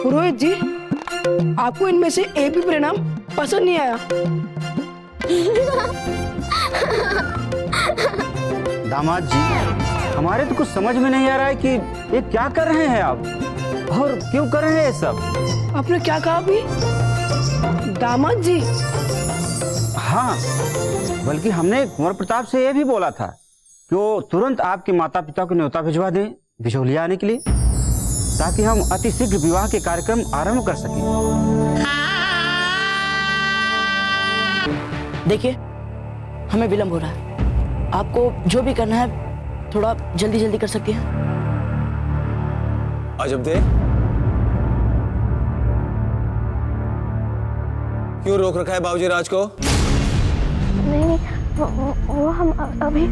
पुरोहित जी, आपको इनमें से एक भी परिणाम पसंद नहीं आया? दामाद जी, हमारे तो कुछ समझ में नहीं आ रहा है कि ये क्या कर रहे हैं आप और क्यों कर रहे हैं ये सब। आपने क्या कहा अभी? दामाद जी? हाँ, बल्कि हमने कुंवर प्रताप से ये भी बोला था कि वो तुरंत आपके माता पिता को न्योता भिजवा दें बिचौलिया आने के लिए, ताकि हम अति शीघ्र विवाह के कार्यक्रम आरंभ कर सकें। देखिए, हमें विलंब हो रहा है। आपको जो भी करना है थोड़ा जल्दी जल्दी कर सकती हैं। अजब दे, क्यों रोक रखा है बाबूजी राज को? नहीं, वो हम अभी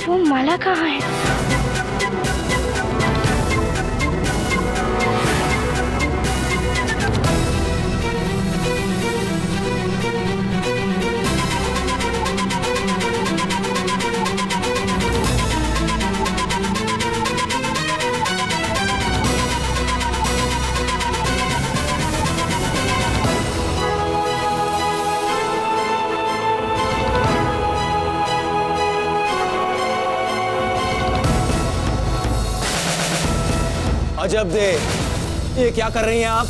वो माला कहाँ है? अजब दे, ये क्या कर रही हैं आप?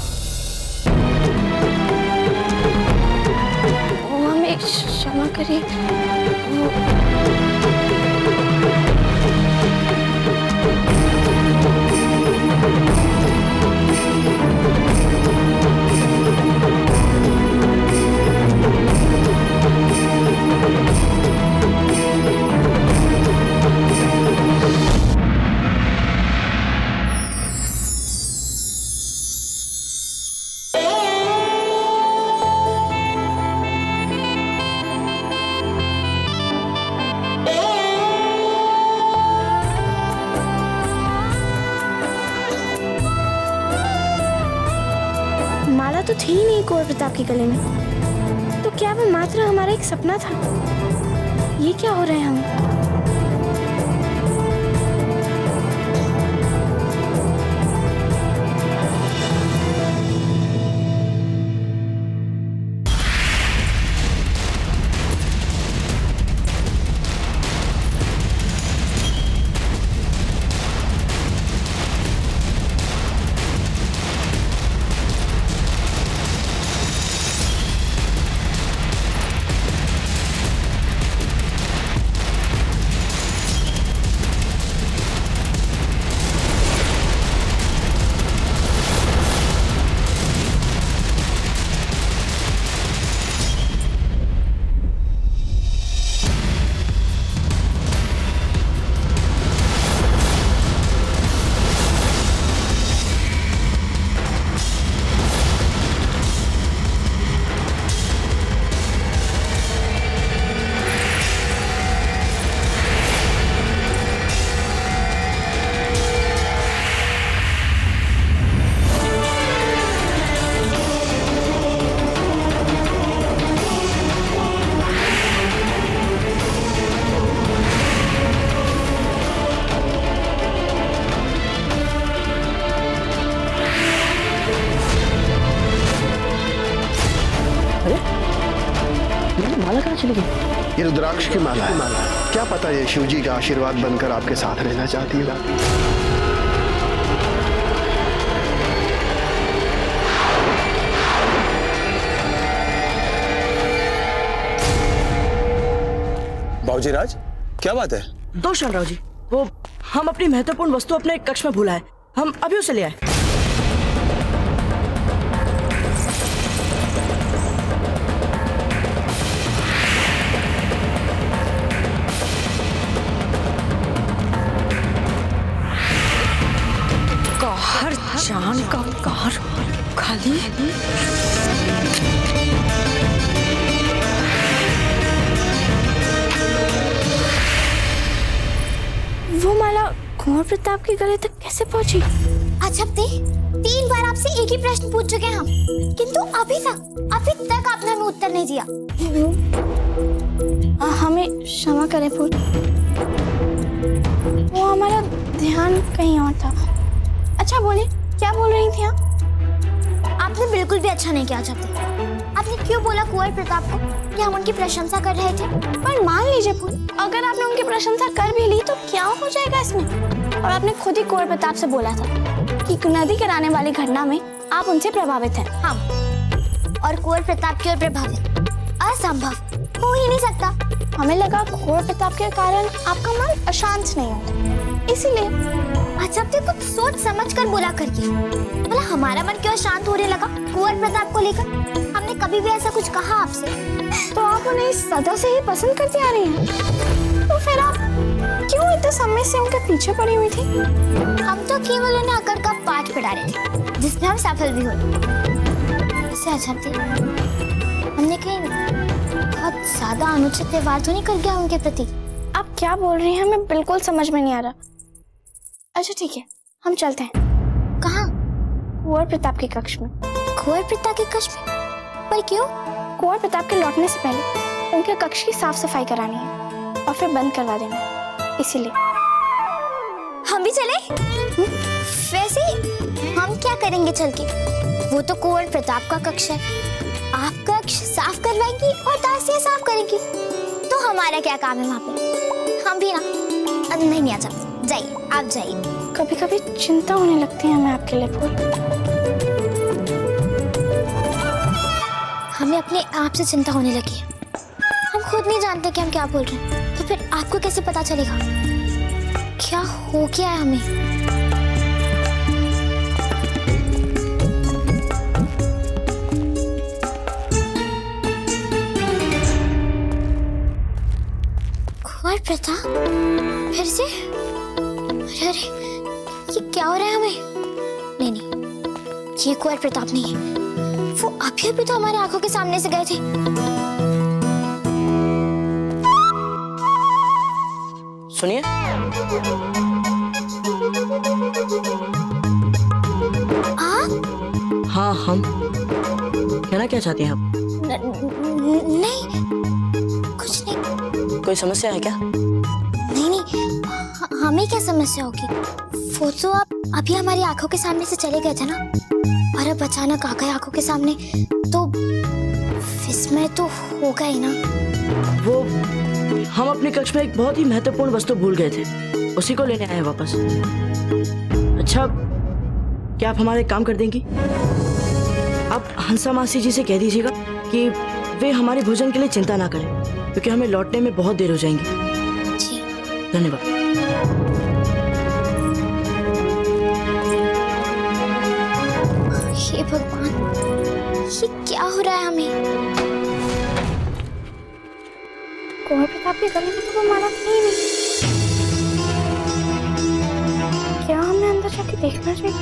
वो हमें क्षमा करिए। माला तो थी ही नहीं कुंवर प्रताप के गले में, तो क्या वो मात्र हमारा एक सपना था? ये क्या हो रहे हैं हम? माला कहाँ चली गई? ये रुद्राक्ष की माला है। क्या पता ये शिवजी का आशीर्वाद बनकर आपके साथ रहना चाहती है। बाबूजी राज, क्या बात है? दोष राव जी, वो हम अपनी महत्वपूर्ण वस्तु अपने कक्ष में भूला है। हम अभी उसे ले आए। जान का कार खाली। कुंवर प्रताप के गले तक कैसे पहुंची? अच्छा 3 बार आपसे एक ही प्रश्न पूछ चुके हैं हम, किंतु अभी तक आपने हमें उत्तर नहीं दिया। हमें क्षमा करें फूल, वो हमारा ध्यान कहीं और था। अच्छा बोलिए, क्या बोल रही थी आप? आपने बिल्कुल भी अच्छा नहीं किया चाहते। आपने क्यों बोला कुंवर प्रताप को कि हम उनकी प्रशंसा कर रहे थे? पर मान लीजिए फूल, अगर आपने उनकी प्रशंसा कर भी ली तो क्या हो जाएगा इसमें? और आपने खुद ही कुंवर प्रताप से बोला था कि नदी कराने वाली घटना में आप उनसे प्रभावित हैं। हम और कुंवर प्रताप की ओर प्रभावित असंभव हो ही नहीं सकता। हमें लगा कुंवर प्रताप के कारण आपका मन अशांत नहीं होता, इसीलिए। अच्छा आपने कुछ सोच समझ कर बोला करके, बोला हमारा मन क्यों शांत होने लगा कुंवर प्रताप को लेकर? हमने कभी भी ऐसा कुछ कहा आपसे? तो आप उन्हें सदा से ही पसंद करती आ रही हैं, तो फिर आप क्यों इतने समय से उनके पीछे पड़ी हुई थी? हम तो केवल उन्हें अकड़ का पाठ पढ़ा रहे थे, जिसमें हम सफल भी हुए। इससे अच्छा थी हमने कहीं बहुत ज्यादा अनुचित व्यवहार तो नहीं कर गया उनके प्रति? आप क्या बोल रही हैं, हमें बिल्कुल समझ में नहीं आ रहा। अच्छा ठीक है, हम चलते हैं। कहाँ? कुंवर प्रताप के कक्ष में। कुंवर प्रताप के कक्ष में? पर क्यों? कुंवर प्रताप के लौटने से पहले उनके कक्ष की साफ सफाई करानी है और फिर बंद करवा देना है, इसीलिए। हम भी चले? वैसे हम क्या करेंगे चल के? वो तो कुंवर प्रताप का कक्ष है, आप कक्ष साफ करवाएंगी और दासियां साफ करेंगी, तो हमारा क्या काम है वहाँ पे? हम भी ना नहीं आ सकते। जाइए, आप जाइए। कभी कभी चिंता होने लगती है हमें आपके लिए फूल। हमें अपने आप से चिंता होने लगी है। हम खुद नहीं जानते कि हम क्या बोल रहे हैं, तो फिर आपको कैसे पता चलेगा क्या हो गया है हमें? कुंवर प्रताप फिर से? अरे ये क्या हो रहा है हमें? नहीं, ये कुंवर प्रताप नहीं है। वो अभी तो हमारे आंखों के सामने से गए थे। सुनिए, हाँ हम कहना क्या चाहती हैं आप? नहीं, कुछ नहीं। कोई समस्या है क्या? नहीं, हमें क्या समस्या होगी? वो तो आप अभी हमारी आंखों के सामने से चले गए थे ना, और अब अचानक आ गए आंखों के सामने, तो विस्मय तो होगा ही ना। वो हम अपने कक्ष में एक बहुत ही महत्वपूर्ण वस्तु भूल गए थे, उसी को लेने आए हैं वापस। अच्छा, क्या आप हमारे काम कर देंगी? आप हंसा मासी जी से कह दीजिएगा कि वे हमारे भोजन के लिए चिंता ना करें, क्योंकि हमें लौटने में बहुत देर हो जाएंगी। जी धन्यवाद। हे भगवान, ये क्या हो रहा है हमें? कुंवर प्रताप के गले में तो वो माला थी ही नहीं। क्या हमें अंदर जाके देखना चाहिए?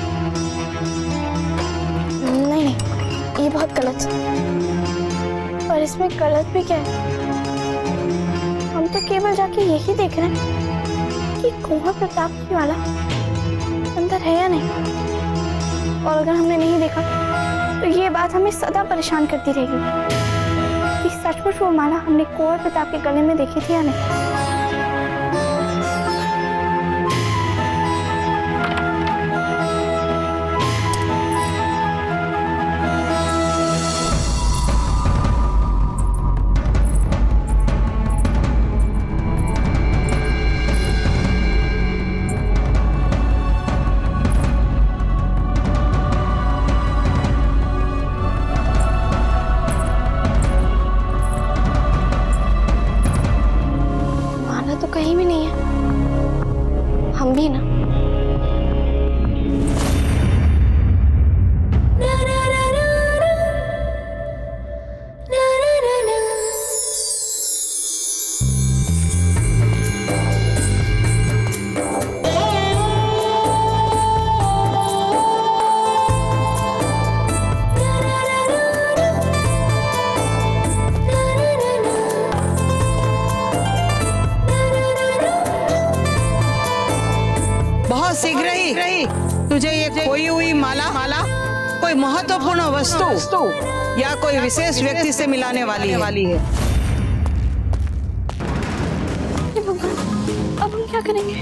नहीं, ये बहुत गलत है। और इसमें गलत भी क्या है? हम तो केवल जाके यही देख रहे हैं कि कुंवर प्रताप की माला अंदर है या नहीं। और अगर हमने नहीं देखा तो ये बात हमें सदा परेशान करती रहेगी कि सचमुच वो माला हमने कुंवर प्रताप के गले में देखी थी या नहीं। कहीं भी नहीं है, हम भी ना। शीघ्र ही तुझे ये खोई हुई माला कोई महत्वपूर्ण वस्तु या कोई विशेष व्यक्ति से मिलाने वाली है। अब हम क्या करेंगे?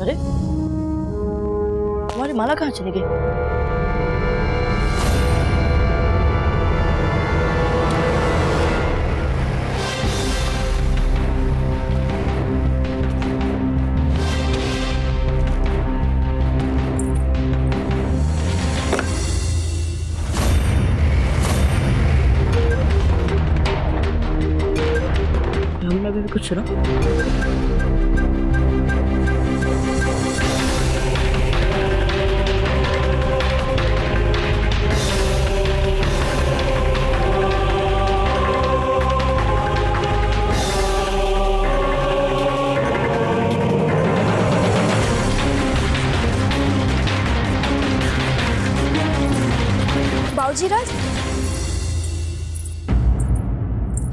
अरे हमारी माला कहाँ चली गई? हमने अभी भी कुछ सुना? बाबूजी राज,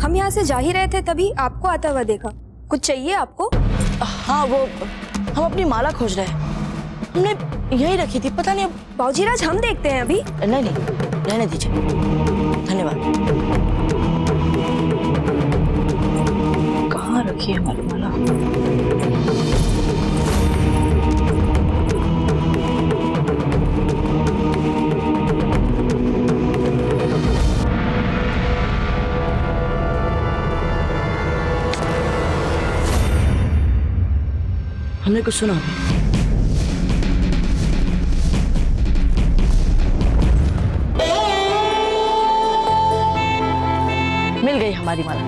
हम यहाँ से जा ही रहे थे तभी आपको आता हुआ देखा। कुछ चाहिए आपको? हाँ, वो हम अपनी माला खोज रहे हैं। हमने यही रखी थी, पता नहीं अब। बाबूजी राज, हम देखते हैं अभी। नहीं रहने दीजिए, धन्यवाद। कहाँ रखी है हमारी माला? हमने कुछ सुना अभी? मिल गई हमारी माला।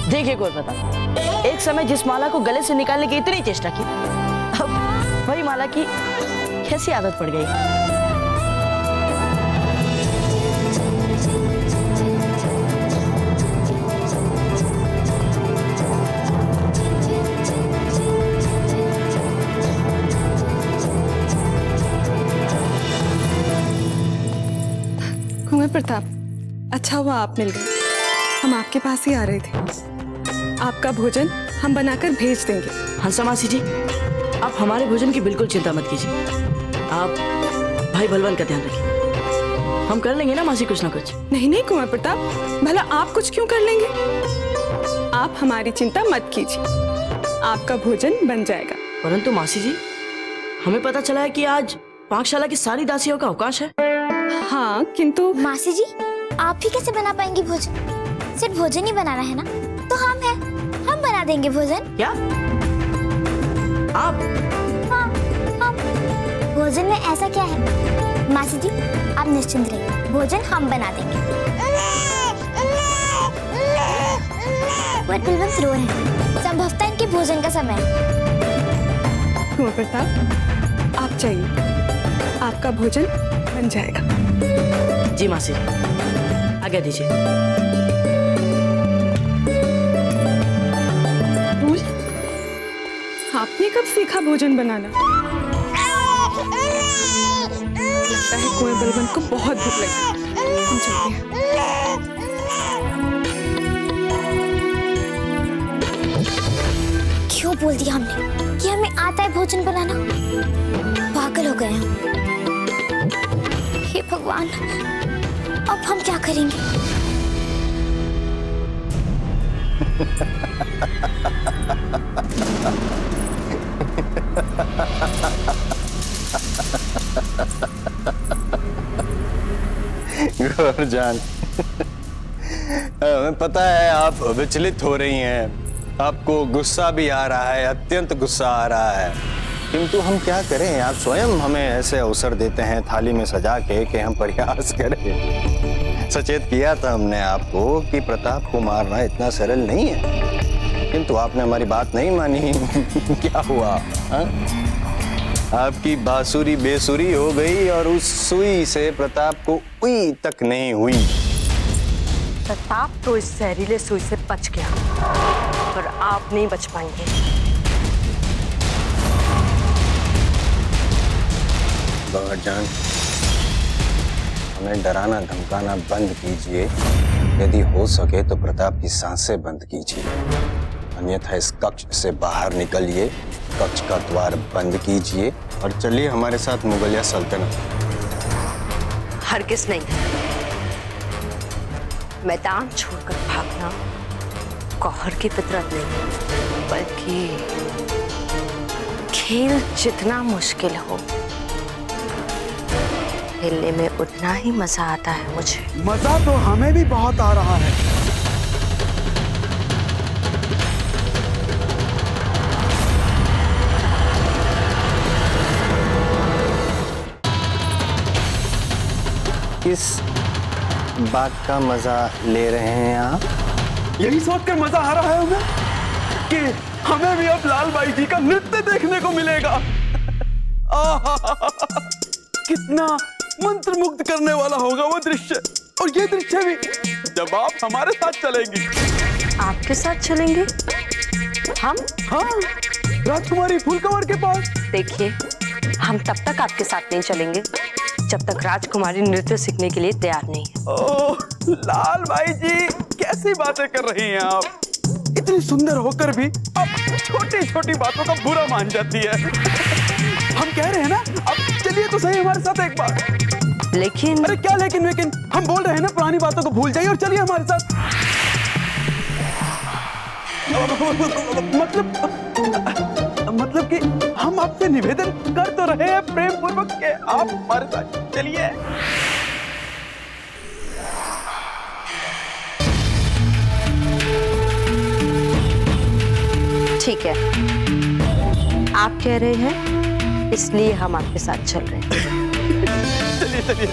देखिए गौर प्रताप, एक समय जिस माला को गले से निकालने की इतनी चेष्टा की, अब वही माला की कैसी आदत पड़ गई। कुंवर प्रताप, अच्छा हुआ आप मिल गए। हम आपके पास ही आ रहे थे। आपका भोजन हम बनाकर भेज देंगे। हंसा मासी जी, आप हमारे भोजन की बिल्कुल चिंता मत कीजिए। आप भाई बलवान का ध्यान रखिए। हम कर लेंगे ना मासी कुछ ना कुछ। नहीं कुंवर प्रताप, भला आप कुछ क्यों कर लेंगे? आप हमारी चिंता मत कीजिए, आपका भोजन बन जाएगा। परंतु मासी जी, हमें पता चला है कि आज पाकशाला की सारी दासियों का अवकाश है। हाँ, किंतु मासी जी, आप ही कैसे बना पाएंगी भोजन? सिर्फ भोजन ही बनाना है ना? तो हम हैं, हम बना देंगे भोजन। क्या आप? हाँ, हम। भोजन में ऐसा क्या है? मासी जी, आप निश्चिंत रहिए, भोजन हम बना देंगे। बलवंत रो रहे हैं, संभवतः इनके भोजन का समय है। कुंवर प्रताप, आप जाइए, आपका भोजन बन जाएगा। जी मासी, आज्ञा दीजिए। आपने कब सीखा भोजन बनाना? लगता है कुंवर बलवंत को बहुत भूख लगी। हम चलते हैं। क्यों बोल दिया हमने कि हमें आता है भोजन बनाना? पागल हो गए हम। हे भगवान, अब हम क्या करेंगे? गौरजान, हमें पता है आप विचलित हो रही हैं, आपको गुस्सा भी आ रहा है, अत्यंत गुस्सा आ रहा है, किंतु हम क्या करें? आप स्वयं हमें ऐसे अवसर देते हैं थाली में सजा के कि हम प्रयास करें। सचेत किया था हमने आपको कि प्रताप को मारना इतना सरल नहीं है, किंतु आपने हमारी बात नहीं मानी। क्या हुआ? हा? आपकी बांसुरी बेसुरी हो गई और उस सुई से प्रताप को उई तक नहीं हुई। प्रताप तो इस जहरीले सुई से बच गया, पर आप नहीं बच पाएंगे। बंगर जान, हमें डराना धमकाना बंद कीजिए। यदि हो सके तो प्रताप की सांसें बंद कीजिए, अन्यथा इस कक्ष से बाहर निकलिए, कक्ष का द्वार बंद कीजिए और चलिए हमारे साथ मुगलिया सल्तनत। हरगिज़ नहीं, मैदान छोड़कर भागना गौहर की फितरत नहीं, बल्कि खेल जितना मुश्किल हो, खेलने में उतना ही मजा आता है मुझे। मजा तो हमें भी बहुत आ रहा है। किस बात का मजा ले रहे हैं आप? यही सोचकर मजा आ रहा है हमें कि हमें भी अब लाल बाई जी का नृत्य देखने को मिलेगा। आहा, कितना मंत्रमुग्ध करने वाला होगा वो दृश्य, और ये दृश्य भी जब आप हमारे साथ चलेंगी। आपके साथ चलेंगे हम? हाँ, राजकुमारी फूलकवर के पास। देखिए, हम तब तक आपके साथ नहीं चलेंगे जब तक राजकुमारी नृत्य सीखने के लिए तैयार नहीं है। ओह, लाल बाई जी, कैसी बातें कर रही हैं आप? इतनी सुंदर होकर भी आप छोटी छोटी बातों का बुरा मान जाती है। हम कह रहे हैं ना, अब चलिए तो सही हमारे साथ एक बार। लेकिन अरे क्या लेकिन वेकिन, हम बोल रहे हैं ना, पुरानी बातों को भूल जाइए और चलिए हमारे साथ। मतलब कि हम आपसे निवेदन कर तो रहे हैं प्रेम पूर्वक के आप हमारे साथ चलिए। ठीक है, आप कह रहे हैं इसलिए हम आपके साथ चल रहे हैं। चलिए चलिए।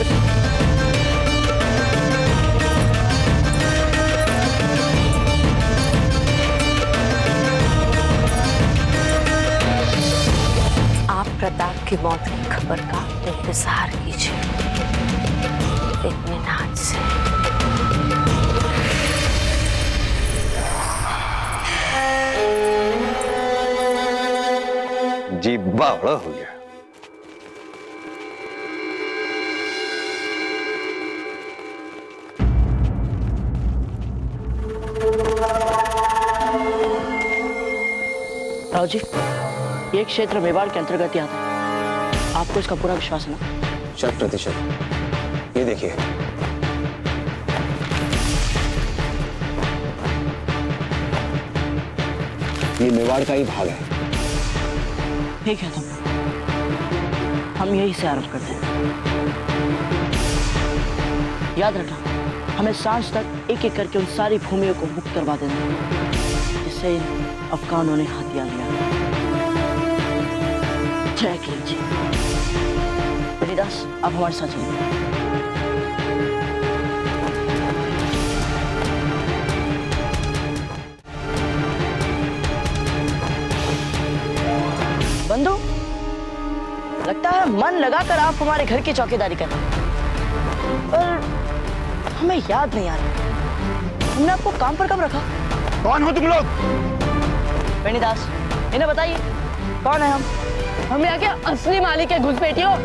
आप प्रताप की मौत की खबर का इंतजार कीजिए इत्मीनान से। जी बावड़ा हो गया। राव जी, ये क्षेत्र मेवाड़ के अंतर्गत ही आता है। आपको इसका पूरा विश्वास है ना? 100%। ये देखिए, ये मेवाड़ का ही भाग है। ठीक है, तो हम यही से आरंभ करते हैं। याद रखना, हमें सांझ तक एक एक करके उन सारी भूमियों को मुक्त करवा देना जिससे इन अफगानों ने हथियार लिया। जय किंग जी। हरिदास, आप हमारे साथ चलिए। बंधु, लगता है मन लगाकर आप हमारे घर की चौकीदारी कर रहे हैं, पर हमें याद नहीं आ रहा हमने आपको काम पर कब रखा? कौन हो तुम लोग? वेणीदास, इन्हें बताइए कौन है हम? हम यहाँ के असली मालिक है घुसपैठियों।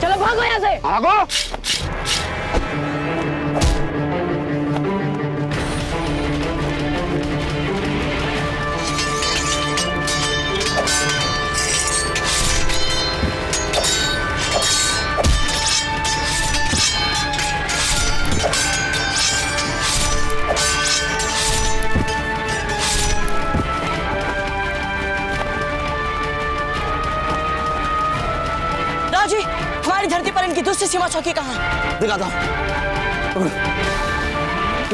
चलो भागो यहाँ से। भागो। जी, हमारी धरती पर इनकी दूसरी सीमा चौकी कहाँ है? दिखाता हूँ।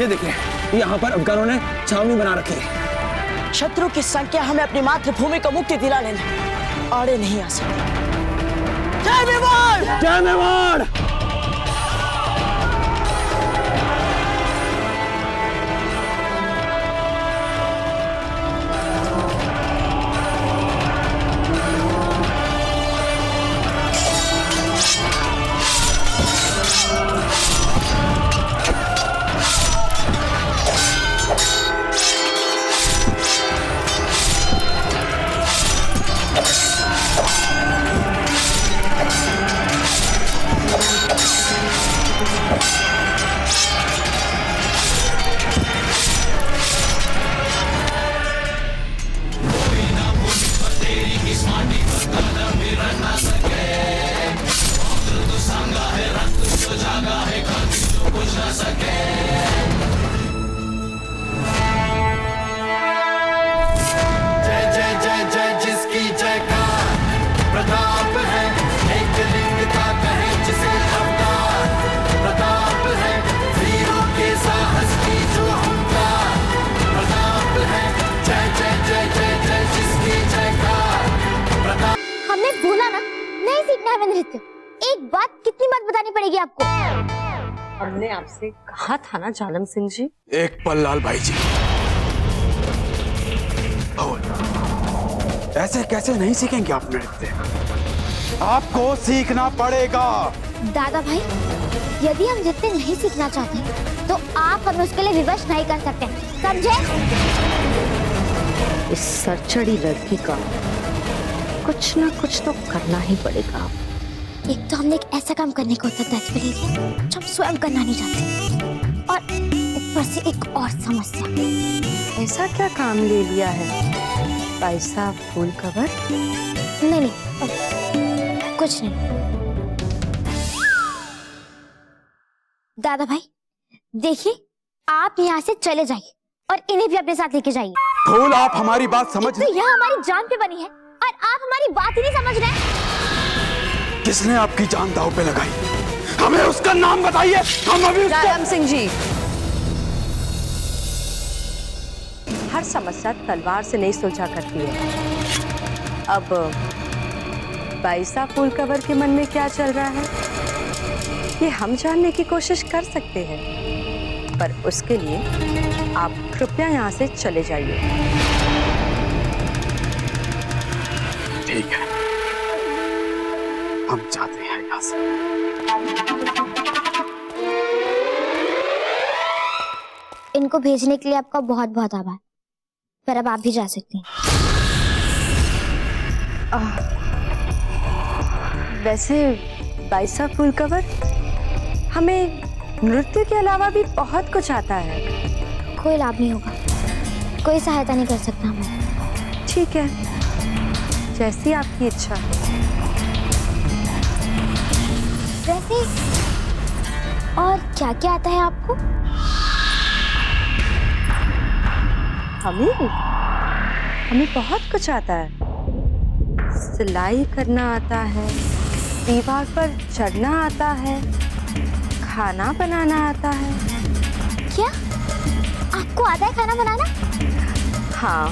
ये देखिए, यहाँ पर अफगानों ने छावनी बना रखी है। शत्रु की संख्या हमें अपनी मातृभूमि को मुक्ति दिला लेने आड़े नहीं आ सकती। जय मेवाड़! जय मेवाड़! समझते हो? एक बात कितनी बात बतानी पड़ेगी आपको? हमने आपसे कहा था ना जालम सिंह जी। एक पल लाल भाई जी, ऐसे कैसे नहीं सीखेंगे आप नृत्य? आपको सीखना पड़ेगा। दादा भाई, यदि हम नृत्य नहीं सीखना चाहते हैं, तो आप हमें उसके लिए विवश नहीं कर सकते, समझे? इस सरचड़ी लड़की का कुछ ना कुछ तो करना ही पड़ेगा। एक तो हमने एक ऐसा काम करने को उत्तरदायित्व ले लिया जो हम स्वयं करना नहीं चाहते, और ऊपर से एक और समस्या। ऐसा क्या काम ले लिया है पैसा फूल कवर? नहीं, कुछ नहीं। दादा भाई देखिए, आप यहाँ से चले जाइए और इन्हें भी अपने साथ लेके जाइए। फूल, आप हमारी बात समझ तो यहाँ हमारी जान पे बनी है और आप हमारी बात ही नहीं समझ रहे। किसने आपकी जान दांव पे लगाई? हमें उसका नाम बताइए, हम अभी जालम सिंह जी, हर समस्या तलवार से नहीं सुलझा करती है। अब बाईसा फूल कवर के मन में क्या चल रहा है ये हम जानने की कोशिश कर सकते हैं, पर उसके लिए आप कृपया यहाँ से चले जाइए। ठीक है, हम जाते हैं यहाँ से। इनको भेजने के लिए आपका बहुत बहुत आभार, पर अब आप भी जा सकते हैं। वैसे बाईसा फूल कवर, हमें नृत्य के अलावा भी बहुत कुछ आता है। कोई लाभ नहीं होगा, कोई सहायता नहीं कर सकता हमें। ठीक है, जैसी आपकी इच्छा। वैसे और क्या क्या आता है आपको? हमें बहुत कुछ आता है। सिलाई करना आता है, दीवार पर चढ़ना आता है, खाना बनाना आता है। क्या आपको आता है खाना बनाना? हाँ,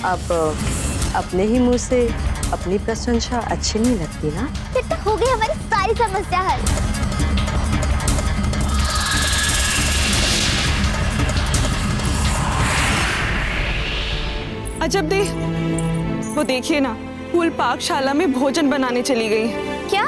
अब अपने ही मुंह से अपनी प्रशंसा अच्छी नहीं लगती ना। फिर तो हो गई हमारी सारी समस्या हल। अजब दे, वो देखिए ना, फूल पाकशाला में भोजन बनाने चली गई। क्या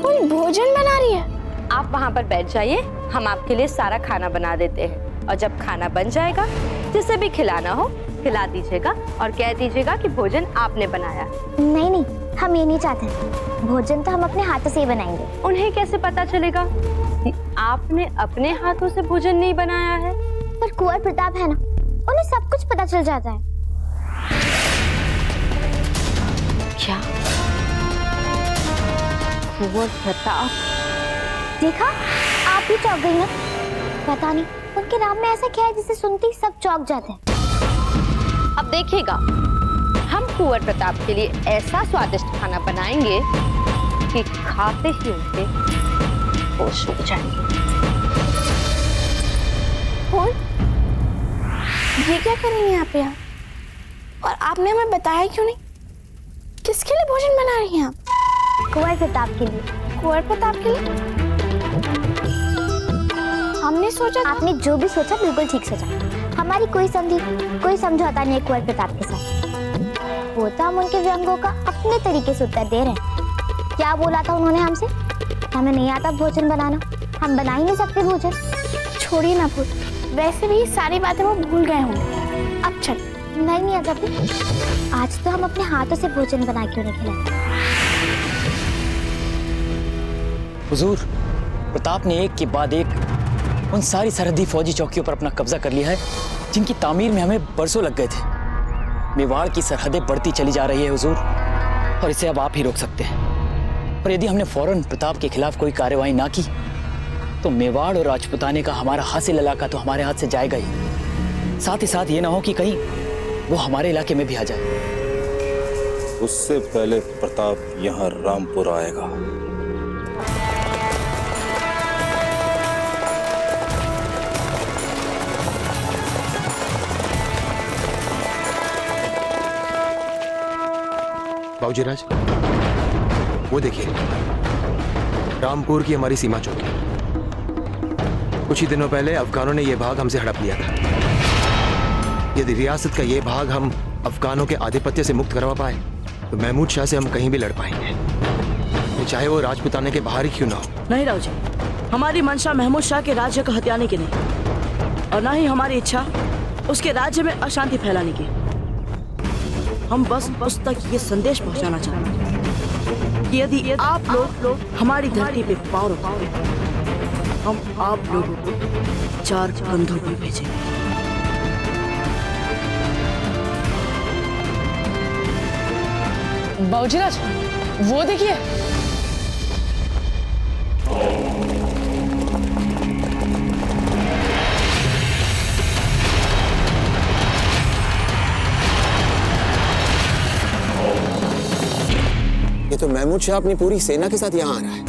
फूल भोजन बना रही है? आप वहाँ पर बैठ जाइए, हम आपके लिए सारा खाना बना देते हैं, और जब खाना बन जाएगा जिसे भी खिलाना हो खिला दीजिएगा और कह दीजिएगा कि भोजन आपने बनाया। नहीं नहीं, हम ये नहीं चाहते। भोजन तो हम अपने हाथों से ही बनाएंगे। उन्हें कैसे पता चलेगा कि आपने अपने हाथों से भोजन नहीं बनाया है? पर कुंवर प्रताप है ना, उन्हें सब कुछ पता चल जाता है। क्या कुंवर प्रताप? देखा, आप भी चौंक गई ना। पता नहीं उनके नाम में ऐसा क्या है जिसे सुनते ही सब चौंक जाते हैं। अब देखिएगा, हम कुंवर प्रताप के लिए ऐसा स्वादिष्ट खाना बनाएंगे कि खाते ही उनके होश उड़ जाएंगे। फूल, ये क्या करेंगे आप यहाँ? और आपने हमें बताया क्यों नहीं? किसके लिए भोजन बना रही हैं आप? कुंवर प्रताप के लिए। कुंवर प्रताप के लिए? हमने सोचा, आपने जो भी सोचा बिल्कुल ठीक सोचा। हमारी कोई संधि, कोई समझौता नहीं है कुंवर प्रताप के साथ। वो तो हम उनके व्यंगों का अपने तरीके से उत्तर दे रहे हैं। क्या बोला था उन्होंने हमसे? हमें नहीं आता भोजन बनाना, हम बना ही नहीं सकते भोजन। छोड़िए ना फूल, वैसे भी सारी बातें वो भूल गए होंगे। अब चल। नहीं अजब, आज तो हम अपने हाथों से भोजन बना के उन्हें खिलाएंगे। हुजूर, प्रताप ने एक के बाद एक उन सारी सरहदी फौजी चौकियों पर अपना कब्जा कर लिया है जिनकी तामीर में हमें बरसों लग गए थे। मेवाड़ की सरहदें बढ़ती चली जा रही है हुजूर, और इसे अब आप ही रोक सकते हैं। पर यदि हमने फौरन प्रताप के खिलाफ कोई कार्रवाई ना की तो मेवाड़ और राजपुताने का हमारा हासिल इलाका तो हमारे हाथ से जाएगा ही। साथ ही साथ ये ना हो कि कहीं वो हमारे इलाके में भी आ जाए। उससे पहले प्रताप यहाँ रामपुर आएगा। बाबूजी राज, वो देखिए, रामपुर की हमारी सीमा चौकी। कुछ ही दिनों पहले अफगानों ने यह भाग हमसे हड़प लिया था। यदि रियासत का ये भाग हम अफगानों के आधिपत्य से मुक्त करवा पाए तो महमूद शाह से हम कहीं भी लड़ पाएंगे, चाहे वो राजपुताने के बाहर ही क्यों ना हो। नहीं राव जी, हमारी मंशा महमूद शाह के राज्य को हथियाने की नहीं, और ना ही हमारी इच्छा उसके राज्य में अशांति फैलाने की। हम बस उस तक ये संदेश पहुंचाना चाहते हैं कि यदि आप लोग हमारी धरती पे पाँव रखोगे, हम आप लोगों को 4 कंधों पर भेजेंगे। बाबूजीराज, वो देखिए। ये तो महमूद शाह अपनी पूरी सेना के साथ यहाँ आ रहा है।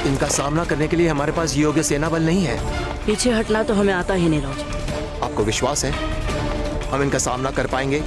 इनका सामना करने के लिए हमारे पास योग्य सेना बल नहीं है। पीछे हटना तो हमें आता ही नहीं राव जी। आपको विश्वास है हम इनका सामना कर पाएंगे?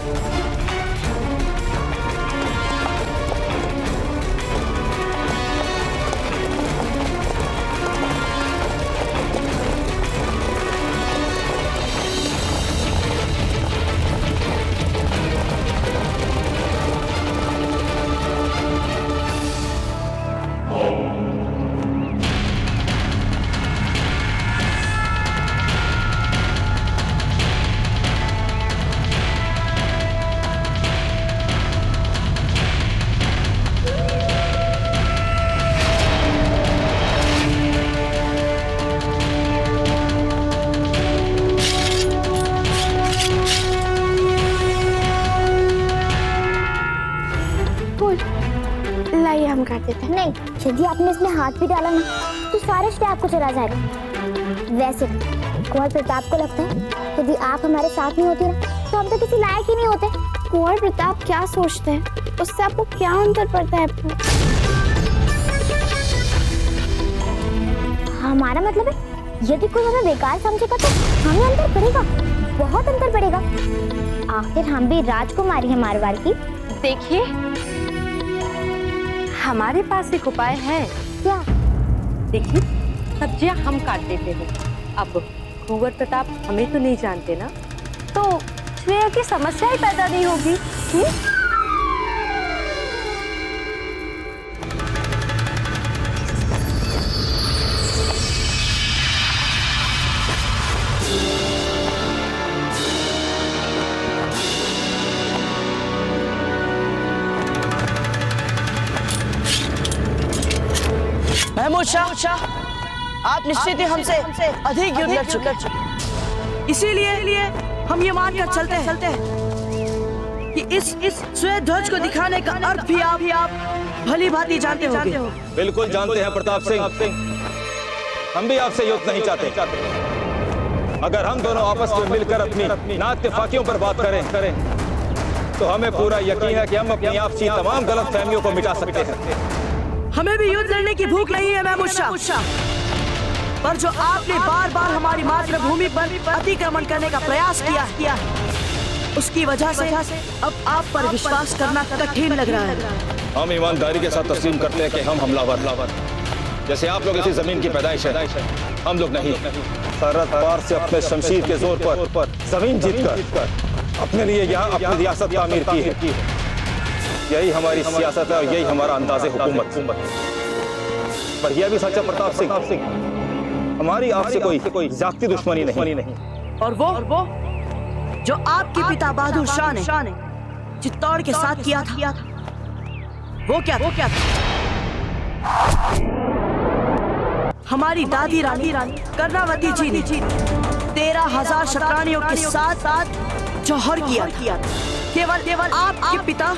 लाइए हम कर देते हैं। नहीं, यदि आपने इसमें हाथ भी डाला ना तो सारे श्रेय आपको चला जाएगा। वैसे कुंवर प्रताप को लगता है यदि आप हमारे साथ नहीं होती ना तो हम तो किसी लायक ही नहीं होते। कुंवर प्रताप क्या सोचते हैं, उससे आपको क्या अंतर पड़ता है? हमारा मतलब है यदि कोई हमें बेकार समझेगा तो हमें अंतर पड़ेगा, बहुत अंतर पड़ेगा। आखिर हम भी राजकुमारी हैं मारवाड़ की। देखिए, हमारे पास एक उपाय है। क्या? देखिए, सब्जियां हम काट देते हैं। अब कुंवर प्रताप हमें तो नहीं जानते ना, तो श्रेया की समस्या ही पैदा नहीं होगी। महमूद शाह, आप निश्चित ही हमसे अधिक युद्ध लड़ चुके, इसीलिए हम ये मानकर चलते हैं कि इस श्वेत ध्वज को दिखाने का अर्थ भी आप भली भांति जानते होंगे। बिल्कुल जानते हैं प्रताप सिंह, हम भी आपसे युद्ध नहीं चाहते। अगर हम दोनों आपस में मिलकर अपनी नाइत्तेफाकियों पर बात करें तो हमें पूरा यकीन है कि हम अपनी आपसी तमाम गलतफहमियों को मिटा सकते हैं। हमें भी युद्ध लड़ने की भूख नहीं है महमूद शाह, पर जो आपने बार बार हमारी मातृभूमि पर अतिक्रमण करने का प्रयास किया उसकी वजह से अब आप पर विश्वास करना कठिन लग रहा है। हम ईमानदारी के साथ तस्लीम करते हैं कि हम हमलावर, जैसे आप लोग इसी जमीन की पैदाइश है, हम लोग नहीं। सरहद पार से अपने शमशीर के जोर पर जमीन जीतकर अपने लिए यहाँ अपनी रियासत तामीर की है। यही हमारी सियासत है और यही हमारा अंदाज़े हुकूमत। पर यह भी सच्चा प्रताप सिंह, हमारी आपसे कोई जाती दुश्मनी नहीं। और वो जो आपके पिता बहादुर शाह ने चित्तौड़ के साथ किया था, वो क्या था? हमारी दादी रानी कर्णावती जी ने 13,000 शतरानियों के साथ जौहर किया था, केवल आपके पिता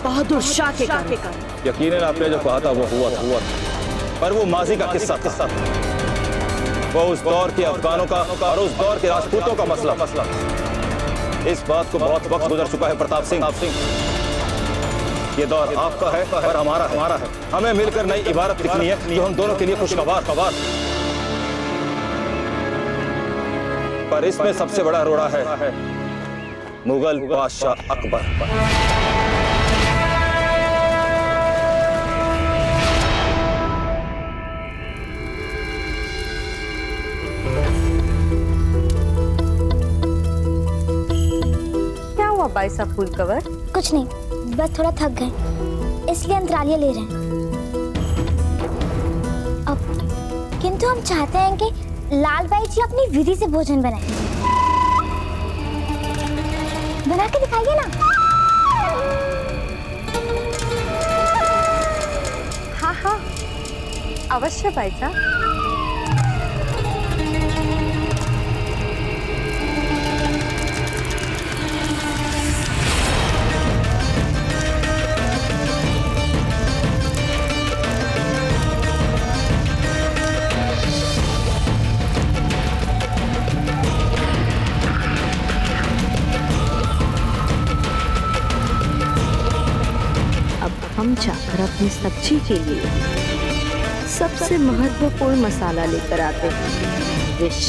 बहादुर शाह के कारण। यकीनन आपने जो कहा था वो हुआ था, पर वो माजी का किस्सा था। वो उस दौर के अफगानों का और उस दौर के राजपूतों का मसला। इस बात को बहुत वक्त गुजर चुका है प्रताप सिंह। ये दौर आपका है और हमारा है। हमें मिलकर नई इबारत लिखनी है जो हम दोनों के लिए खुशगवार। पर इसमें सबसे बड़ा रोड़ा है मुगल बादशाह अकबर। बाईसा फूल कवर? कुछ नहीं, बस थोड़ा थक गए इसलिए अंतरालियां ले रहे हैं। अब किंतु हम चाहते हैं कि लाल बाई जी अपनी विधि से भोजन बनाएं। बना के दिखाइए ना। हाँ हाँ अवश्य बाईसा। हम जाकर अपनी सब्जी के लिए सबसे महत्वपूर्ण मसाला लेकर आते हैं, विष।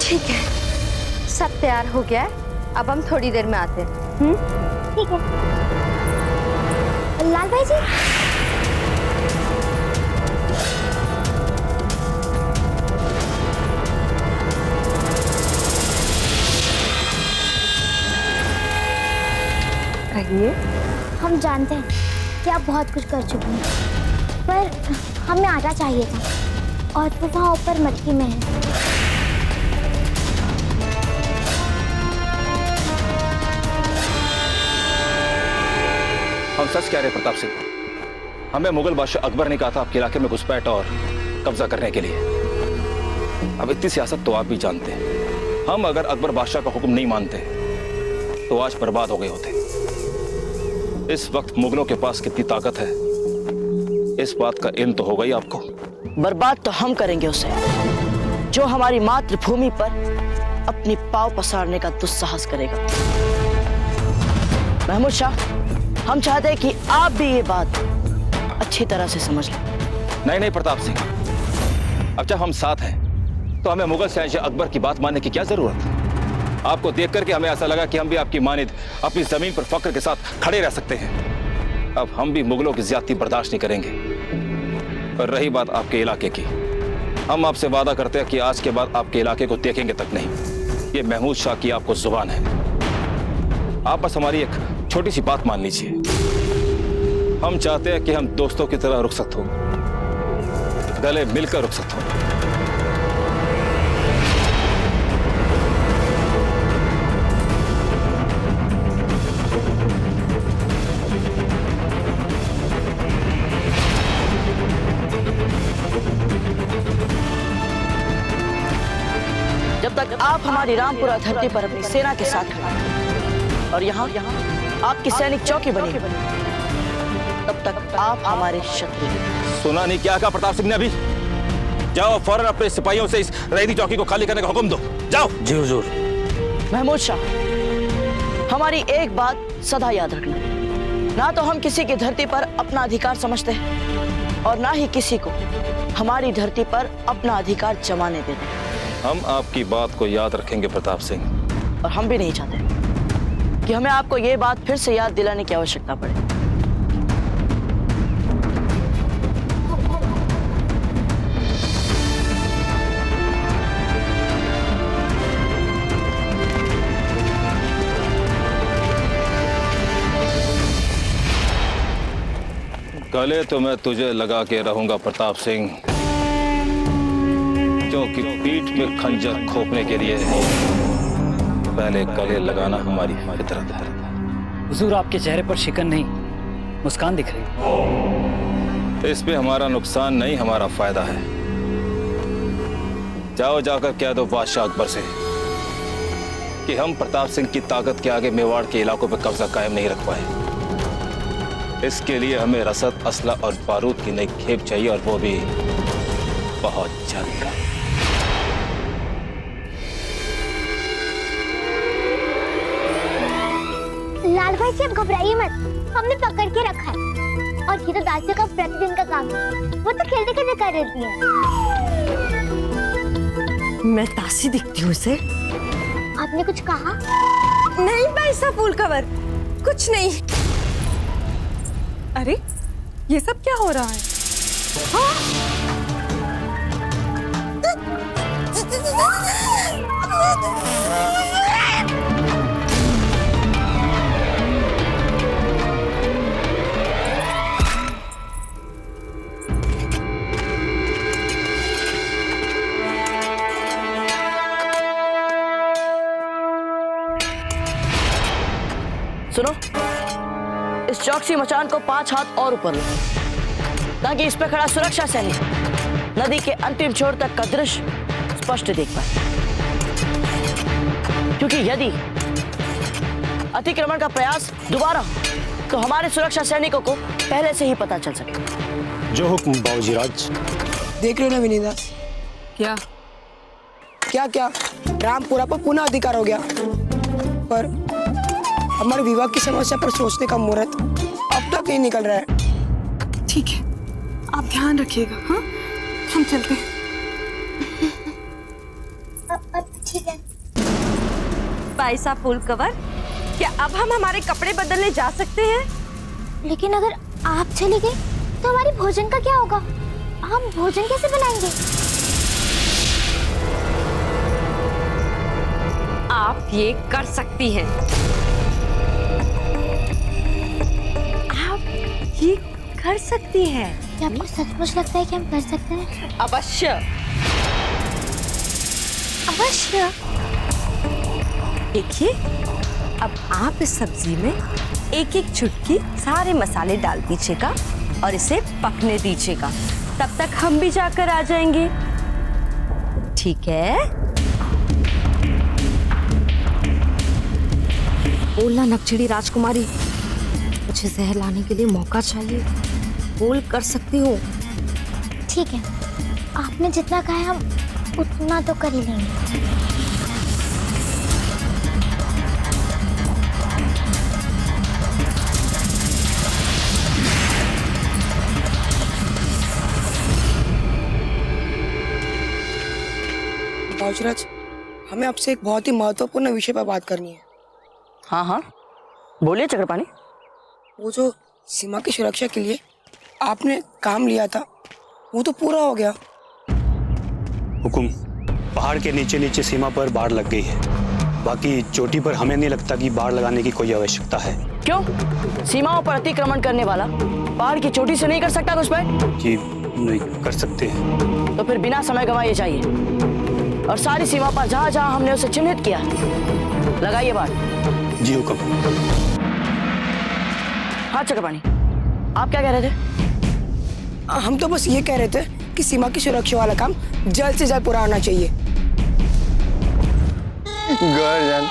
ठीक है, सब तैयार हो गया है, अब हम थोड़ी देर में आते हैं। ठीक है। लाल भाई जी, हम जानते हैं कि आप बहुत कुछ कर चुके हैं, पर हमें आटा चाहिए था और वो वहाँ ऊपर मटकी में है। हम सच कह रहे हैं प्रताप सिंह, हमें मुगल बादशाह अकबर ने कहा था आपके इलाके में घुसपैठ और कब्जा करने के लिए। अब इतनी सियासत तो आप भी जानते हैं, हम अगर अकबर बादशाह का हुक्म नहीं मानते तो आज बर्बाद हो गए होते। इस वक्त मुगलों के पास कितनी ताकत है इस बात का इल्म तो होगा ही आपको। बर्बाद तो हम करेंगे उसे जो हमारी मातृभूमि पर अपनी पांव पसारने का दुस्साहस करेगा। महमूद शाह, हम चाहते हैं कि आप भी ये बात अच्छी तरह से समझ लें। नहीं नहीं प्रताप सिंह, अब जब हम साथ हैं तो हमें मुगल शहंशाह अकबर की बात मानने की क्या जरूरत? आपको देख करके हमें ऐसा लगा कि हम भी आपकी मानिद अपनी जमीन पर फख्र के साथ खड़े रह सकते हैं। अब हम भी मुगलों की ज्यादती बर्दाश्त नहीं करेंगे। पर रही बात आपके इलाके की, हम आपसे वादा करते हैं कि आज के बाद आपके इलाके को देखेंगे तक नहीं। ये महमूद शाह की आपको जुबान है। आप बस हमारी एक छोटी सी बात मान लीजिए। हम चाहते हैं कि हम दोस्तों की तरह रुखसत हो, गले मिलकर रुखसत हो। जब तक आप हमारी रामपुरा धरती पर अपनी सेना के साथ खड़े और यहाँ आपकी सैनिक चौकी बनी, तब तक आप हमारे शत्रु। सुना नहीं क्या कहा प्रताप सिंह ने अभी? जाओ फौरन अपने सिपाहियों से इस रैदी चौकी को खाली करने का हुक्म दो। जाओ। जी हुजूर। महमूद शाह, हमारी एक बात सदा याद रखना, ना तो हम किसी की धरती पर अपना अधिकार समझते हैं और ना ही किसी को हमारी धरती पर अपना अधिकार जमाने देते हैं। हम आपकी बात को याद रखेंगे प्रताप सिंह। और हम भी नहीं चाहते कि हमें आपको ये बात फिर से याद दिलाने की आवश्यकता पड़े। गले तो मैं तुझे लगा के रहूंगा प्रताप सिंह, क्योंकि पीठ में खंजर खोपने के लिए पहले गले लगाना हमारी फितरत है। हुजूर, आपके चेहरे पर शिकन नहीं, मुस्कान दिख रही। इसमें हमारा नुकसान नहीं, हमारा फायदा है। जाओ जाकर कह दो बादशाह अकबर से कि हम प्रताप सिंह की ताकत के आगे मेवाड़ के इलाकों पर कब्जा कायम नहीं रख पाए। इसके लिए हमें रसद, असला और बारूद की नई खेप चाहिए, और वो भी बहुत जल्द। लाल भाई जी, आप घबराइए मत, हमने पकड़ के रखा है और ये तो दासियों का प्रतिदिन का काम है, वो तो खेलते खेलते कर देती है। मैं दासी दिखती हूँ उसे? आपने कुछ कहा? नहीं बाईसा फूल कवर, कुछ नहीं। अरे ये सब क्या हो रहा है? हाँ? सुनो, इस चौकसी मचान को 5 हाथ और ऊपर लो, ताकि इस पर खड़ा सुरक्षा सैनिक नदी के अंतिम छोर तक का दृश्य स्पष्ट देख पाए। क्योंकि यदि अतिक्रमण का प्रयास दोबारा हो तो हमारे सुरक्षा सैनिकों को पहले से ही पता चल सके। जो हुक्म बाबूजी राज। देख रहे हो ना विनीता, क्या क्या क्या रामपुरा पर पुनः अधिकार हो गया, पर हमारे विवाह की समस्या पर सोचने का मुहूर्त अब तक नहीं निकल रहा है। ठीक है, आप ध्यान रखिएगा। हाँ, हम चलते हैं। ठीक है। बाईसा फूल कवर, क्या अब हम हमारे कपड़े बदलने जा सकते हैं? लेकिन अगर आप चली गई तो हमारे भोजन का क्या होगा? हम भोजन कैसे बनाएंगे? आप ये कर सकती हैं। आप ये कर सकती हैं। क्या आपको सचमुच लगता है कि हम कर सकते हैं? अवश्य। अवश्य। देखिए, अब आप इस सब्जी में एक एक चुटकी सारे मसाले डाल दीजिएगा और इसे पकने दीजिएगा। तब तक हम भी जाकर आ जाएंगे। ठीक है? बोलना नक्चड़ी राजकुमारी, मुझे जहर लाने के लिए मौका चाहिए। बोल, कर सकती हो। ठीक है, आपने जितना कहा है हम उतना तो कर ही लेंगे। बाबूराज, हमें आपसे एक बहुत ही महत्वपूर्ण विषय पर बात करनी है। हाँ हाँ, बोलिए चक्रपाणी। वो जो सीमा की सुरक्षा के लिए आपने काम लिया था, वो तो पूरा हो गया। हुकुम, पहाड़ के नीचे नीचे सीमा पर बाढ़ लग गई है। बाकी चोटी पर हमें नहीं लगता कि बाढ़ लगाने की कोई आवश्यकता है। क्यों? सीमाओं पर अतिक्रमण करने वाला पहाड़ की चोटी से नहीं कर सकता कुछ भाई? जी नहीं कर सकते हैं। तो फिर बिना समय गंवाए जाइए और सारी सीमा पर जहां जहां हमने उसे चिन्हित किया लगाइए बाढ़। जी हुकुम। हाँ चक्रपाणी, आप क्या कह रहे थे? हम तो बस ये कह रहे थे कि सीमा की सुरक्षा वाला काम जल्द से जल्द पूरा होना चाहिए। गर्जन,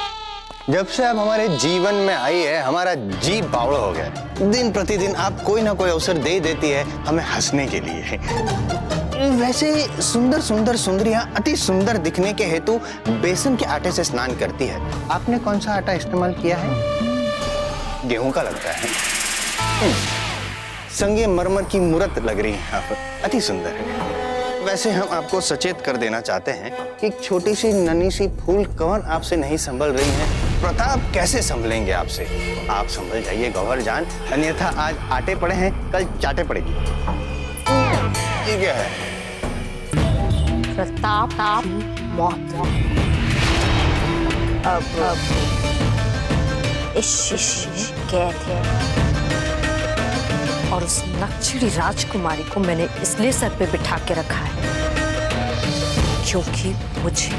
जब से आप हमारे जीवन में आई है, हमारा जी बावड़ा हो गया। दिन प्रतिदिन आप कोई ना कोई अवसर दे देती है हमें हंसने के लिए। वैसे सुंदर सुंदर सुंदरियां अति सुंदर दिखने के हेतु बेसन के आटे से स्नान करती है। आपने कौन सा आटा इस्तेमाल किया है? गेहूं का लगता है। संगे मरमर की मूर्त लग रही है आप, अति सुंदर है। वैसे हम आपको सचेत कर देना चाहते हैं कि एक छोटी सी नन्ही सी फूल कवन आपसे नहीं संभल रही है। प्रताप कैसे संभलेंगे आपसे? आप संभल जाइए गौहर जान, अन्यथा आज आटे पड़े हैं, कल चाटे पड़ेगी। ठीक है? प्रताप मौत अब इस शीशे में कैद है, और उस नक्चड़ी राजकुमारी को मैंने इसलिए सर पे बिठा के रखा है क्योंकि मुझे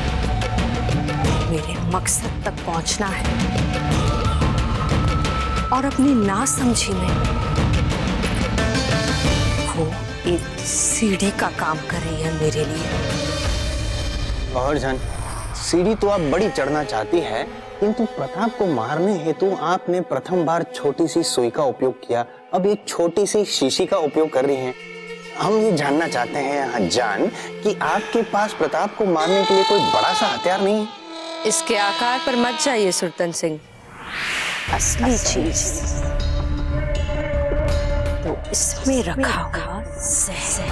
मेरे मकसद तक पहुंचना है, और अपनी नासमझी में वो एक सीढ़ी का काम कर रही है मेरे लिए। गौहर जान, सीढ़ी तो आप बड़ी चढ़ना चाहती है, किंतु प्रताप को मारने हेतु आपने प्रथम बार छोटी सी सुई का उपयोग किया, अब एक छोटी सी शीशी का उपयोग कर रही हैं। हम ये जानना चाहते हैं जान कि आपके पास प्रताप को मारने के लिए कोई बड़ा सा हथियार नहीं है? इसके आकार पर मत जाइए सुरतन सिंह, असली चीज तो इसमें रखा हुआ जहर,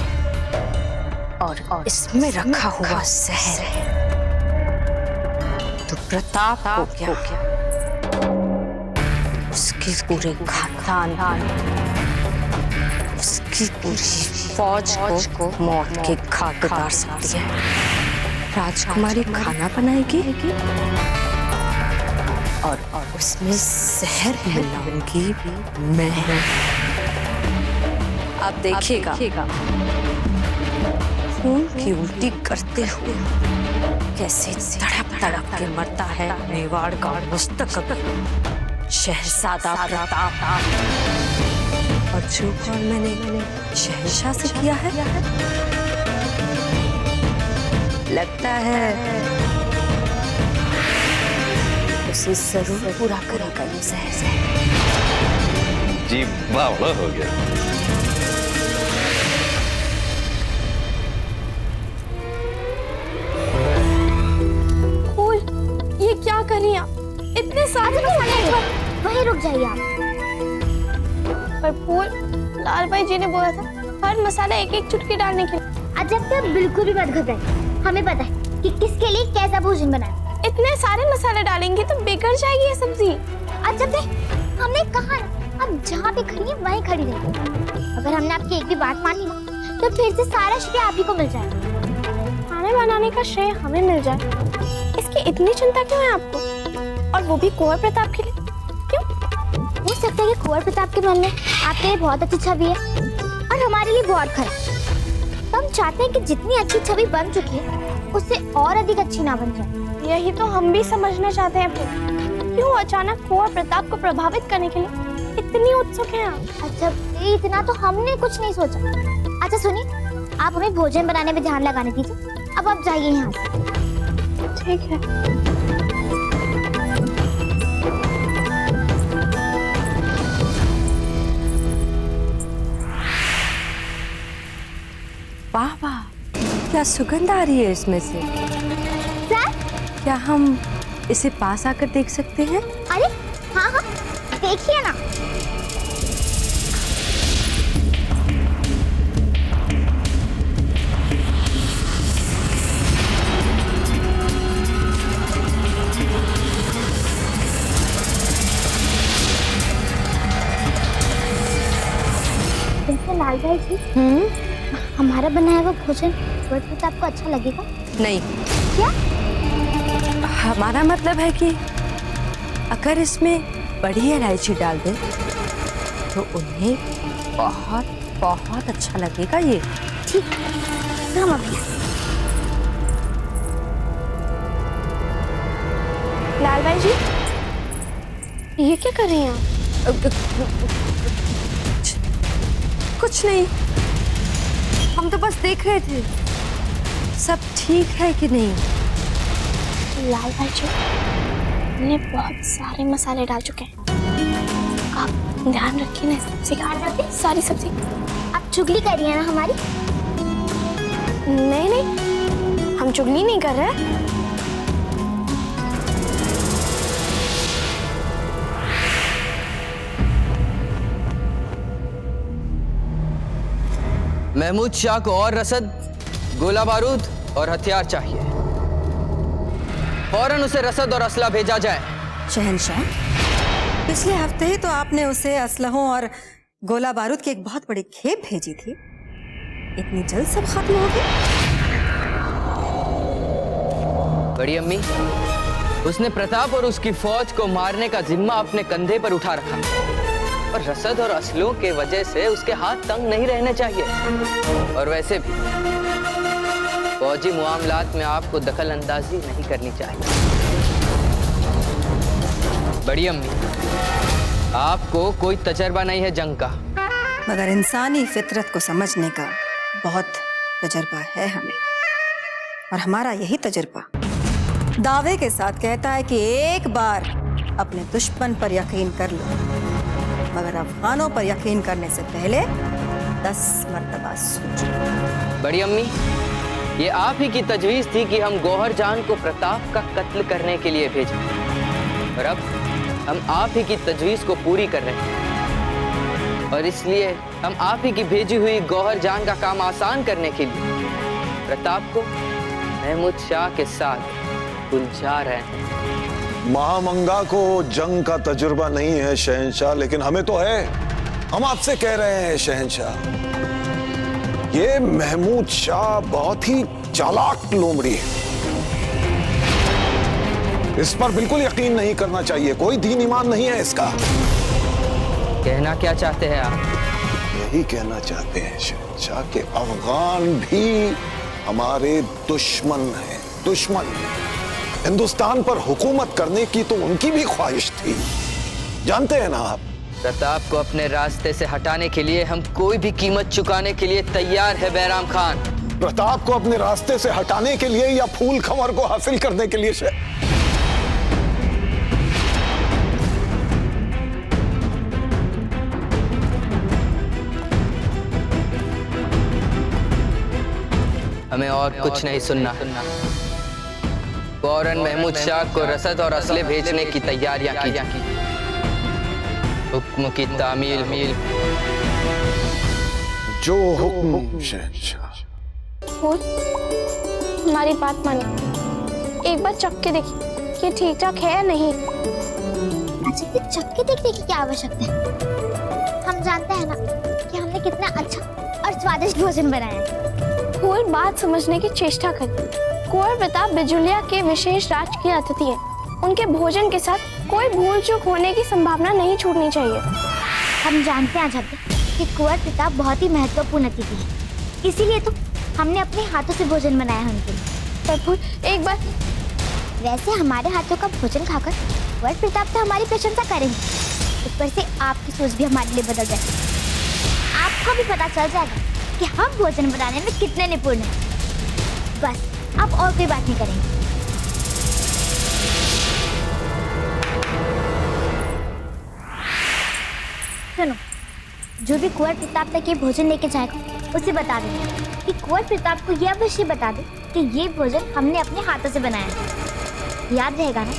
और इसमें रखा हुआ जहर है तो प्रताप को क्या, उसके पूरे खानदान, उसकी पूरी फौज को मौत के घाट उतार सकती है। राजकुमारी खाना बनाएगी और उसमें जहर मिलाऊंगी मैं। आप देखिएगा खून की उल्टी करते हुए कैसे तड़प तड़प के मरता है मेवाड़ का मुस्तकबिल। शहजादा प्रताप। और जो कॉल मैंने शहंशाह से किया है, लगता है उसे जरूर पूरा करेगा ये शहंशाह। जी बावड़ा हो गया। फूल, ये क्या कर रही हैं आप? इतने सारे मसाले वहीं रुक जाइए आप। पर फूल, लाल भाई जी ने बोला था हर मसाला एक एक चुटकी डालने के लिए। अजब से बिल्कुल भी मत घबराइए, हमें पता है कि किसके लिए कैसा भोजन बनाना। इतने सारे मसाले डालेंगे तो बिगड़ जाएगी ये सब्जी। अजब से, हमने कहा ना, अब जहाँ पे खड़ी है वहीं खड़ी रहिए। अगर हमने आपकी एक भी बात मानी ना, तो फिर से सारा श्रेय आप ही को मिल जाएगा। खाना बनाने का श्रेय हमें मिल जाए, इसकी इतनी चिंता क्यों है आपको? और वो भी कुंवर प्रताप के लिए? क्यों? हो सकता है कि कुंवर प्रताप के मन में आपके लिए बहुत अच्छी छवि है और हमारे लिए बहुत खराब। तो हम चाहते हैं कि जितनी अच्छी छवि बन चुकी है उससे और अधिक अच्छी ना बन जाए। यही तो हम भी समझना चाहते हैं। क्यों अचानक कुंवर प्रताप को प्रभावित करने के लिए इतनी उत्सुक हैं आप? अच्छा, इतना तो हमने कुछ नहीं सोचा। अच्छा सुनिए, आप हमें भोजन बनाने में ध्यान लगाने दीजिए। अब आप जाइए यहाँ से। ठीक है। वाह वाह, क्या सुगंध आ रही है इसमें से। सर, क्या हम इसे पास आकर देख सकते हैं? अरे हाँ हाँ, देखिए ना। वैसे लाल भाई जी, हमारा बनाया हुआ भोजन कुंवर प्रताप को अच्छा लगेगा? नहीं। क्या? हमारा मतलब है कि अगर इसमें बड़ी इलायची डाल दें तो उन्हें बहुत बहुत अच्छा लगेगा ये। ठीक है, हम अभी लाल भाई जी, ये क्या कर रही हैं आप? कुछ नहीं, हम तो बस देख रहे थे सब ठीक है कि नहीं। लाल भाई जी, हमने बहुत सारे मसाले डाल चुके हैं। आप ध्यान रखिए ना सब्जी का, सारी सब्जी। आप चुगली कर रही हैं ना हमारी? नहीं नहीं, हम चुगली नहीं कर रहे। महमूद शाह को और रसद, गोला बारूद और हथियार चाहिए। फौरन उसे रसद और असला भेजा जाए। शहंशाह, पिछले हफ्ते ही तो आपने उसे असलहों और गोला बारूद की एक बहुत बड़ी खेप भेजी थी। इतनी जल्द सब खत्म हो गए? बड़ी अम्मी, उसने प्रताप और उसकी फौज को मारने का जिम्मा अपने कंधे पर उठा रखा और रसद और असलों के वजह से उसके हाथ तंग नहीं रहने चाहिए। और वैसे भी फौजी मामलात में आपको दखल अंदाजी नहीं करनी चाहिए। बड़ी अम्मी, आपको कोई तजर्बा नहीं है जंग का, मगर इंसानी फितरत को समझने का बहुत तजर्बा है हमें। और हमारा यही तजर्बा दावे के साथ कहता है कि एक बार अपने दुश्मन पर यकीन कर लो, मगर अफगानों पर यकीन करने से पहले 10 मर्तबा सोचो। बड़ी अम्मी, ये आप ही की तजवीज थी कि हम गौहर जान को प्रताप का कत्ल करने के लिए भेजें, और अब हम आप ही की तजवीज को पूरी कर रहे हैं। और इसलिए हम आप ही की भेजी हुई गौहर जान का काम आसान करने के लिए प्रताप को महमूद शाह के साथ उलझा रहे हैं। महामंगा को जंग का तजुर्बा नहीं है शहंशाह, लेकिन हमें तो है। हम आपसे कह रहे हैं शहंशाह, ये महमूद शाह बहुत ही चालाक लोमड़ी है। इस पर बिल्कुल यकीन नहीं करना चाहिए। कोई दीन ईमान नहीं है इसका। कहना क्या चाहते हैं आप? यही कहना चाहते हैं शहंशाह कि अफगान भी हमारे दुश्मन हैं। दुश्मन। हिंदुस्तान पर हुकूमत करने की तो उनकी भी ख्वाहिश थी, जानते हैं ना आप। प्रताप को अपने रास्ते से हटाने के लिए हम कोई भी कीमत चुकाने के लिए तैयार है बैराम खान। प्रताप को अपने रास्ते से हटाने के लिए या फूल खंवर को हासिल करने के लिए से? हमें और कुछ नहीं सुनना। फौरन महमूद शाह को रसद और असले भेजने की तैयारियां की। हुक्म की तामील जो हुक्म शहंशाह। फूल, हमारी बात मानिए, एक बार चख के देखिए ये ठीक ठाक है या नहीं। अच्छा, फिर चख के देखने की क्या आवश्यकता है? हम जानते हैं ना कि हमने कितना अच्छा और स्वादिष्ट भोजन बनाया है। फूल, बात समझने की चेष्टा करें। कुंवर प्रताप बिजुलिया के विशेष राजकीय अतिथि हैं। उनके भोजन के साथ कोई भूल चूक होने की संभावना नहीं छूटनी चाहिए। हम जानते हैं जब कि कुंवर प्रताप बहुत ही महत्वपूर्ण अतिथि है, इसीलिए तो हमने अपने हाथों से भोजन बनाया है उनके लिए। पर फूल, एक बार वैसे हमारे हाथों का भोजन खाकर कुंवर प्रताप तो हमारी प्रशंसा करेंगे, ऊपर से आपकी सोच भी हमारे लिए बदल जाएगी। आपको भी पता चल जाएगा कि हम भोजन बनाने में कितने निपुण हैं। बस आप और कोई बात नहीं करेंगे। सुनो, जो भी कुंवर प्रताप तक ये भोजन लेके जाएगा उसे बता देना कि कुंवर प्रताप को यह अवश्य बता दे कि ये भोजन हमने अपने हाथों से बनाया है। याद रहेगा ना?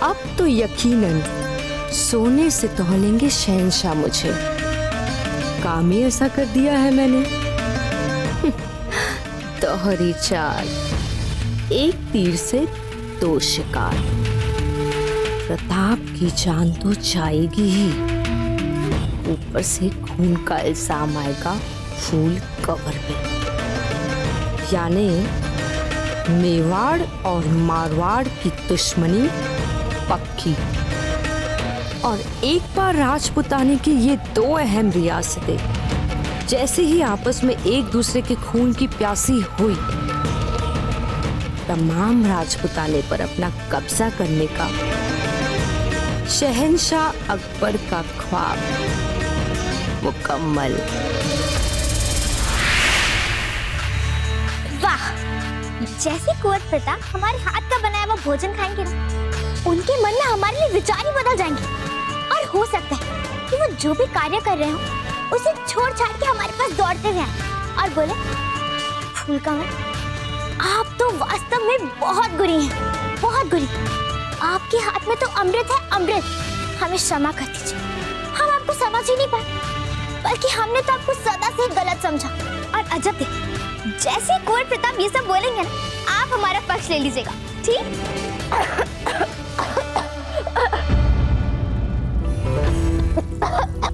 अब तो यकीनन सोने से तौलेंगे शहंशाह मुझे। काम ही ऐसा कर दिया है मैंने। तोहरी चाल, एक तीर से दो शिकार। प्रताप की जान तो जाएगी ही, ऊपर से खून का इल्जाम आएगा फूल कवर पे। यानी मेवाड़ और मारवाड़ की दुश्मनी पक्की। और एक बार राजपुताने की ये दो अहम रियासतें जैसे ही आपस में एक दूसरे के खून की प्यासी हुई, तमाम राजपुताने पर अपना कब्जा करने का शहंशाह अकबर का ख्वाब मुकम्मल। वाह! जैसे कुंवर प्रताप हमारे हाथ का बनाया हुआ भोजन खाएंगे ना, उनके मन में हमारे लिए विचार ही बदल जाएंगे। और हो सकता है कि वो जो भी कार्य कर रहे हो उसे छोड़ छाड़ के हमारे पास दौड़ते हुए आए और बोले, फूल कमल, आप तो वास्तव में बहुत बुरी हैं, बहुत बुरी। आपके हाथ में तो अमृत है, अमृत। हमें क्षमा कर दीजिए, हम आपको समझ ही नहीं पाए, बल्कि हमने तो आपको सदा से गलत समझा। और अजब थे, जैसे कुंवर प्रताप ये सब बोलेंगे ना, आप हमारा पक्ष ले लीजिएगा, ठीक?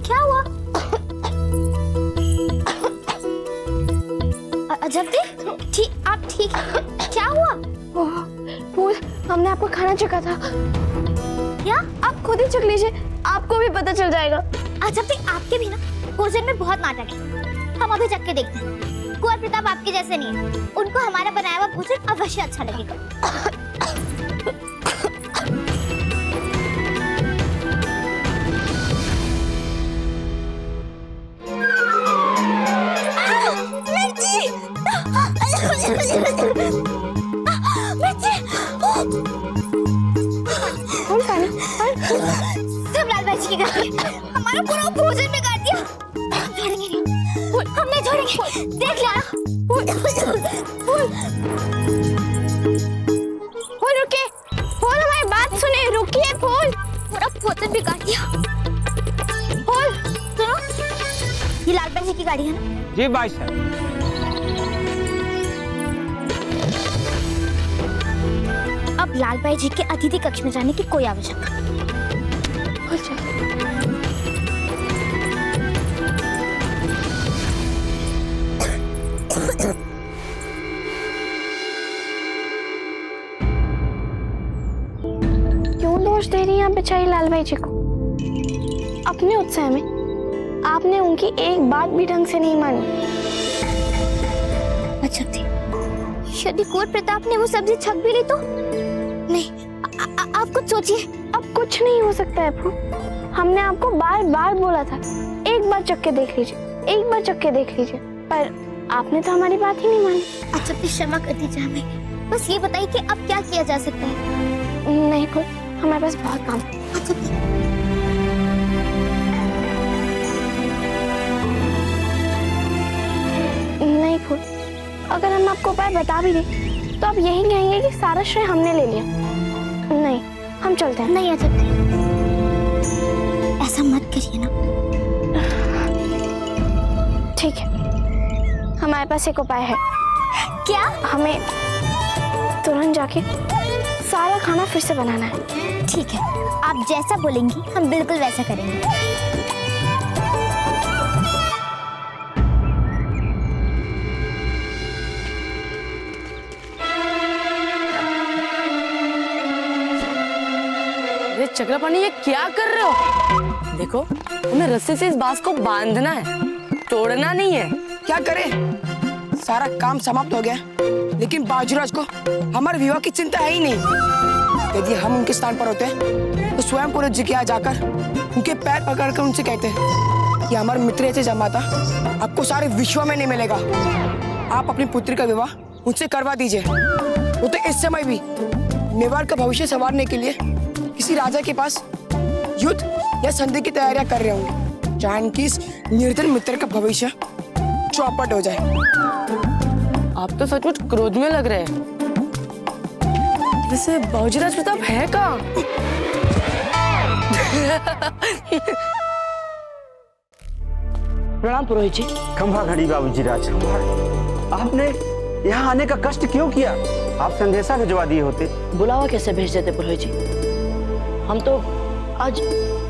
क्या हुआ? अजब थे, ठीक, आप ठीक? क्या हुआ? फूल, हमने आपको खाना चखा था। क्या? आप खुद ही चख लीजिए, आपको भी पता चल जाएगा। अजब थे, आपके भी ना भोजन में बहुत नाटक है। हम अभी चख के देखते हैं। कुंवर प्रताप आपके जैसे नहीं है, उनको हमारा बनाया हुआ भोजन अवश्य अच्छा लगेगा। सब लाल भाई जी की गलती, हमारा पूरा भोजन बिगाड़ दिया। हम छोड़ेंगे नहीं, हम नहीं छोड़ेंगे। देख लिया ना? फूल रुकिए, फूल हमारी बात सुने, रुकिए फूल। पूरा भोजन बिगाड़ दिया। फूल सुनो, ये लाल भाई जी की गाड़ी है ना? जी भाई साहब। अब लाल भाई जी के अतिथि कक्ष में जाने की कोई आवश्यकता नहीं। क्यों दोष दे रही हैं आप बेचारी लाल भाई जी को? अपने उत्साह में आपने उनकी एक बात भी ढंग से नहीं मानी। अच्छा थी, यदि कुंवर प्रताप ने वो सब्जी छक भी ली तो? नहीं, आप कुछ सोचिए। अब कुछ नहीं हो सकता है अप्पू। हमने आपको बार बार बोला था, एक बार चख के देख लीजिए, एक बार चख के देख लीजिए, पर आपने तो हमारी बात ही नहीं मानी। अच्छा प्लीज क्षमा कर दीजिए हमें। बस ये बताइए कि अब क्या किया जा सकता है? नहीं खुद, हमारे पास बहुत काम है। अच्छा नहीं खुद, अगर हम आपको उपाय बता भी दें तो आप यही कहेंगे कि सारा श्रेय हमने ले लिया। नहीं, हम चलते हैं। नहीं, अच्छा ऐसा मत करिए ना। ठीक है, हमारे पास एक उपाय है। क्या? हमें तुरंत जाके सारा खाना फिर से बनाना है। ठीक है, आप जैसा बोलेंगी हम बिल्कुल वैसा करेंगे। चक्रपाणी, ये क्या कर रहे हो? देखो, हमें रस्सी से इस बांस को बांधना है, तोड़ना नहीं है। क्या करें? सारा काम समाप्त हो गया, लेकिन बाजूराज को हमारे विवाह की चिंता है ही नहीं। यदि हम उनके स्थान पर होते तो स्वयं पुरोहित जी के यहाँ जाकर उनके पैर पकड़कर उनसे कहते कि हमारे मित्र ऐसे जमाता आपको सारे विश्व में नहीं मिलेगा, आप अपनी पुत्री का विवाह उनसे करवा दीजिए। वो तो इस समय भी मेवाड़ का भविष्य संवारने के लिए किसी राजा के पास युद्ध या संधि की तैयारियां कर रहे होंगे, जहां इनकी इस निर्धन मित्र का भविष्य चौपट हो जाए। आप तो सचमुच क्रोध में लग रहे हैं। वैसे बाबूजीराज प्रताप है कहाँ? प्रणाम पुरोहित जी। खंभा घड़ी बाबूजीराज, आपने यहाँ आने का कष्ट क्यों किया? आप संदेशा भिजवा दिए होते। बुलावा कैसे भेज देते पुरोहित जी? हम तो आज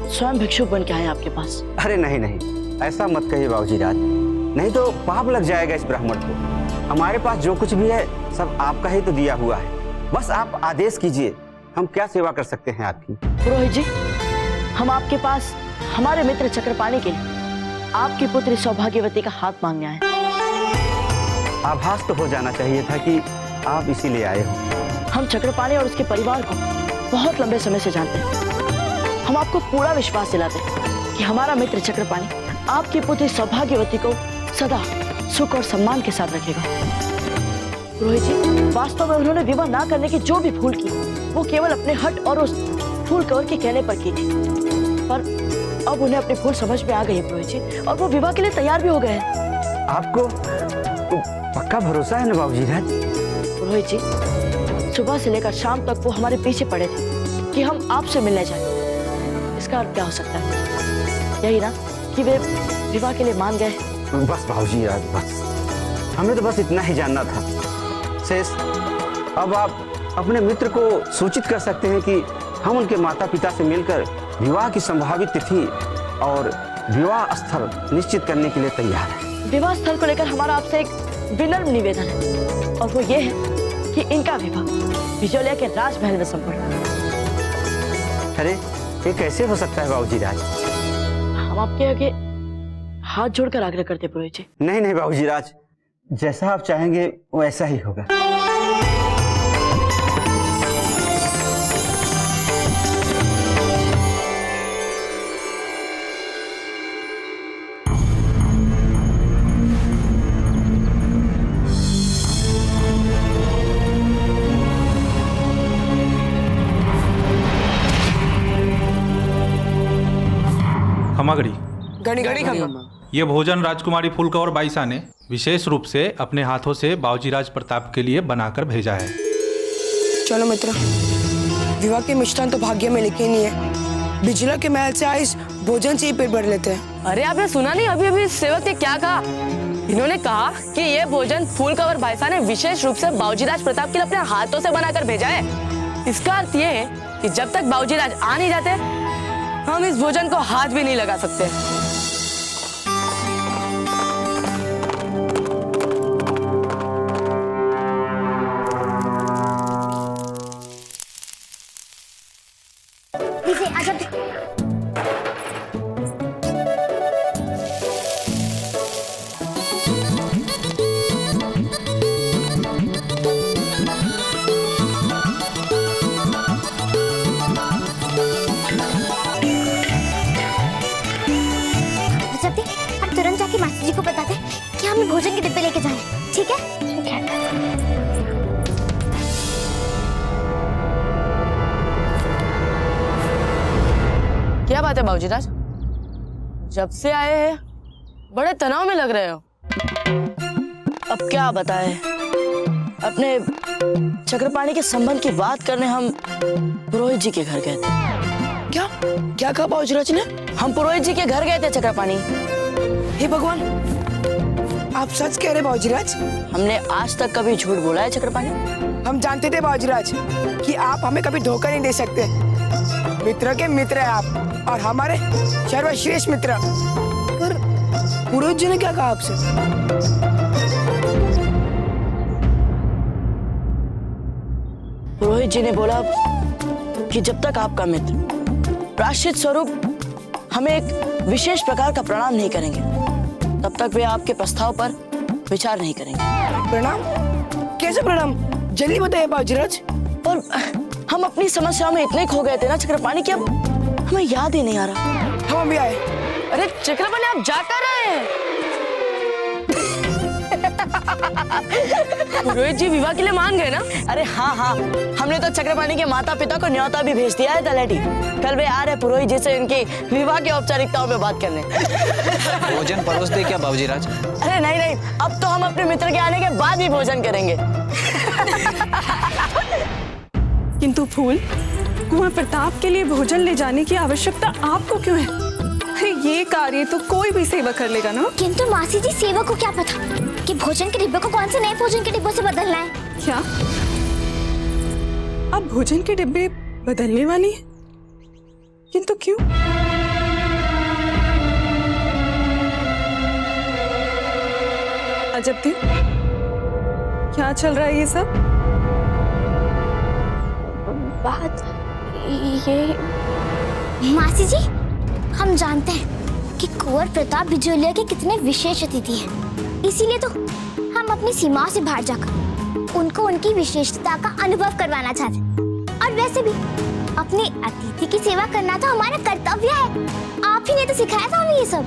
स्वयं भिक्षुक बन के आए आपके पास। अरे नहीं नहीं, ऐसा मत कहिए बाबूजीराज, नहीं तो पाप लग जाएगा इस ब्राह्मण को। हमारे पास जो कुछ भी है सब आपका ही तो दिया हुआ है, बस आप आदेश कीजिए, हम क्या सेवा कर सकते हैं आपकी। पुरोहित जी, हम आपके पास हमारे मित्र चक्रपाणी के लिए आपकी पुत्री सौभाग्यवती का हाथ मांगने आए। आभास तो हो जाना चाहिए था कि आप इसीलिए आए हो। हम चक्रपाणी और उसके परिवार को बहुत लंबे समय से जानते हैं। हम आपको पूरा विश्वास दिलाते हैं कि हमारा मित्र चक्रपाणी आपकी पुत्री सौभाग्यवती को सदा सुख और सम्मान के साथ रखेगा। पुरोहित जी, वास्तव में उन्होंने विवाह ना करने की जो भी भूल की, वो केवल अपने हट और उस फूल कंवर के कहने पर की थी, पर अब उन्हें अपनी भूल समझ में आ गई है पुरोहित जी, और वो विवाह के लिए तैयार भी हो गए हैं। आपको पक्का भरोसा है ना बाबूजीराज? पुरोहित जी, सुबह से लेकर शाम तक वो हमारे पीछे पड़े थे कि हम आपसे मिलने जाएं। इसका अर्थ क्या हो सकता है? यही ना कि वे विवाह के लिए मान गए। बस बाबूजीराज, बस हमें तो बस इतना ही जानना था। शेष अब आप अपने मित्र को सूचित कर सकते हैं कि हम उनके माता पिता से मिलकर विवाह की संभावित तिथि और विवाह स्थल निश्चित करने के लिए तैयार हैं। विवाह स्थल को लेकर हमारा आपसे एक विनम्र निवेदन है, और वो ये है कि इनका विवाह बिजौलिया के राजमहल में संपन्न। अरे ये कैसे हो सकता है बाबूजीराज? हम आपके आगे हाथ जोड़कर आग्रह करते पुरोहित जी। नहीं नहीं बाबूजीराज, जैसा आप चाहेंगे वैसा ही होगा। खमागड़ी घड़ी घड़ी खम्मा। ये भोजन राजकुमारी फूलकंवर बाईसा ने विशेष रूप से अपने हाथों से बाबूजीराज प्रताप के लिए बनाकर भेजा है। चलो मित्र, विवाह के मिष्ठान तो भाग्य में लिखे नहीं है, बिजला के महल से आए इस भोजन से ही पेट भर लेते हैं। अरे आपने सुना नहीं अभी अभी सेवक ने क्या कहा? इन्होंने कहा कि ये भोजन फूलकंवर बाईसा ने विशेष रूप से बाबूजीराज प्रताप के लिए अपने हाथों से बनाकर भेजा है। इसका अर्थ ये है कि जब तक बाबूजीराज आ नहीं जाते हम इस भोजन को हाथ भी नहीं लगा सकते। भोजन के डिब्बे लेके जाएं, ठीक है? क्या बात है बाबूजीराज, जब से आए हैं बड़े तनाव में लग रहे हो। अब क्या बताएं, अपने चक्रपाणी के संबंध की बात करने हम पुरोहित जी के घर गए थे। क्या क्या कहा बाबूजीराज ने? हम पुरोहित जी के घर गए थे चक्रपाणी। हे भगवान, आप सच कह रहे बाबूजीराज? हमने आज तक कभी झूठ बोला है चक्रपाणी? हम जानते थे बाबूजीराज कि आप हमें कभी धोखा नहीं दे सकते। मित्र के मित्र है आप और हमारे सर्वश्रेष्ठ मित्र। पर पुरोहित जी ने क्या कहा आपसे? पुरोहित जी ने बोला कि जब तक आपका मित्र प्रायश्चित स्वरूप हमें एक विशेष प्रकार का प्रणाम नहीं करेंगे, तब तक वे आपके प्रस्ताव पर विचार नहीं करेंगे। प्रणाम? कैसे प्रणाम? जल्दी बताइए बाबूजीराज। और हम अपनी समस्या में इतने खो गए थे ना चक्रपाणी कि अब हमें याद ही नहीं आ रहा। हम भी आए। अरे चक्रपाणी, आप जा कर रहे हैं? पुरोहित जी विवाह के लिए मान गए ना? अरे हाँ हाँ, हमने तो चक्रपाणी के माता पिता को न्योता भी भेज दिया है तलेटी। कल वे आ रहे पुरोहित जी से इनकी विवाह की औपचारिकताओं में बात करने। भोजन परोस दे क्या बाबूजीराज? अरे नहीं नहीं, अब तो हम अपने मित्र के आने के बाद ही भोजन करेंगे। किंतु फूल, कुंवर प्रताप के लिए भोजन ले जाने की आवश्यकता आपको क्यों है? अरे ये कार्य तो कोई भी सेवा कर लेगा ना। किंतु मासी जी, सेवा को क्या पता कि भोजन के डिब्बे को कौन से नए भोजन के डिब्बों से बदलना है? क्या अब भोजन के डिब्बे बदलने वाली है? किंतु क्यों? अजब दिन, क्या चल रहा है ये सब? बात ये मासी जी, हम जानते हैं कि कुंवर प्रताप बिजोलिया के कितने विशेष अतिथि हैं, इसीलिए तो हम अपनी सीमाओं से बाहर जाकर उनको उनकी विशेषता का अनुभव करवाना चाहते हैं। और वैसे भी अपने अतिथि की सेवा करना तो हमारा कर्तव्य है। आप ही ने तो सिखाया था हमें ये सब।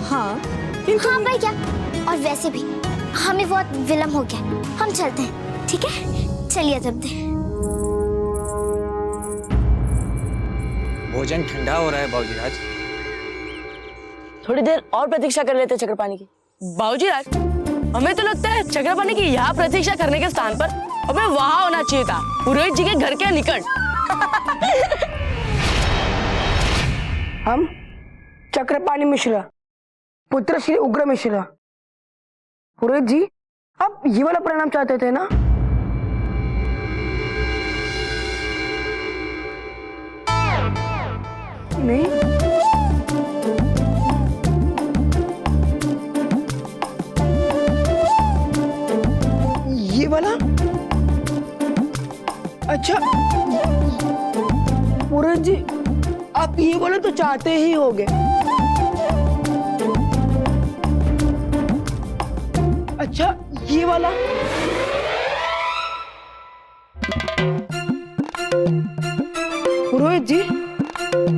हाँ हाँ भाई, क्या? और वैसे भी हमें बहुत विलम्ब हो गया, हम चलते हैं, ठीक है? चलिए जब दे। भोजन ठंडा हो रहा है बाबूजीराज। थोड़ी देर और प्रतीक्षा कर लेते चक्रपाणी की। बाबूजीराज, हमें तो लगता है चक्रपाणी की यहाँ प्रतीक्षा करने के स्थान पर हमें वहाँ होना चाहिए था, पुरोहित जी के घर के निकट। हम चक्रपाणी मिश्रा, पुत्र श्री उग्र मिश्रा। पुरोहित जी, आप ये वाला प्रणाम चाहते थे ना? नहीं, ये वाला? अच्छा पुरोहित जी, आप ये वाला तो चाहते ही होगे। अच्छा, ये वाला? पुरोहित जी,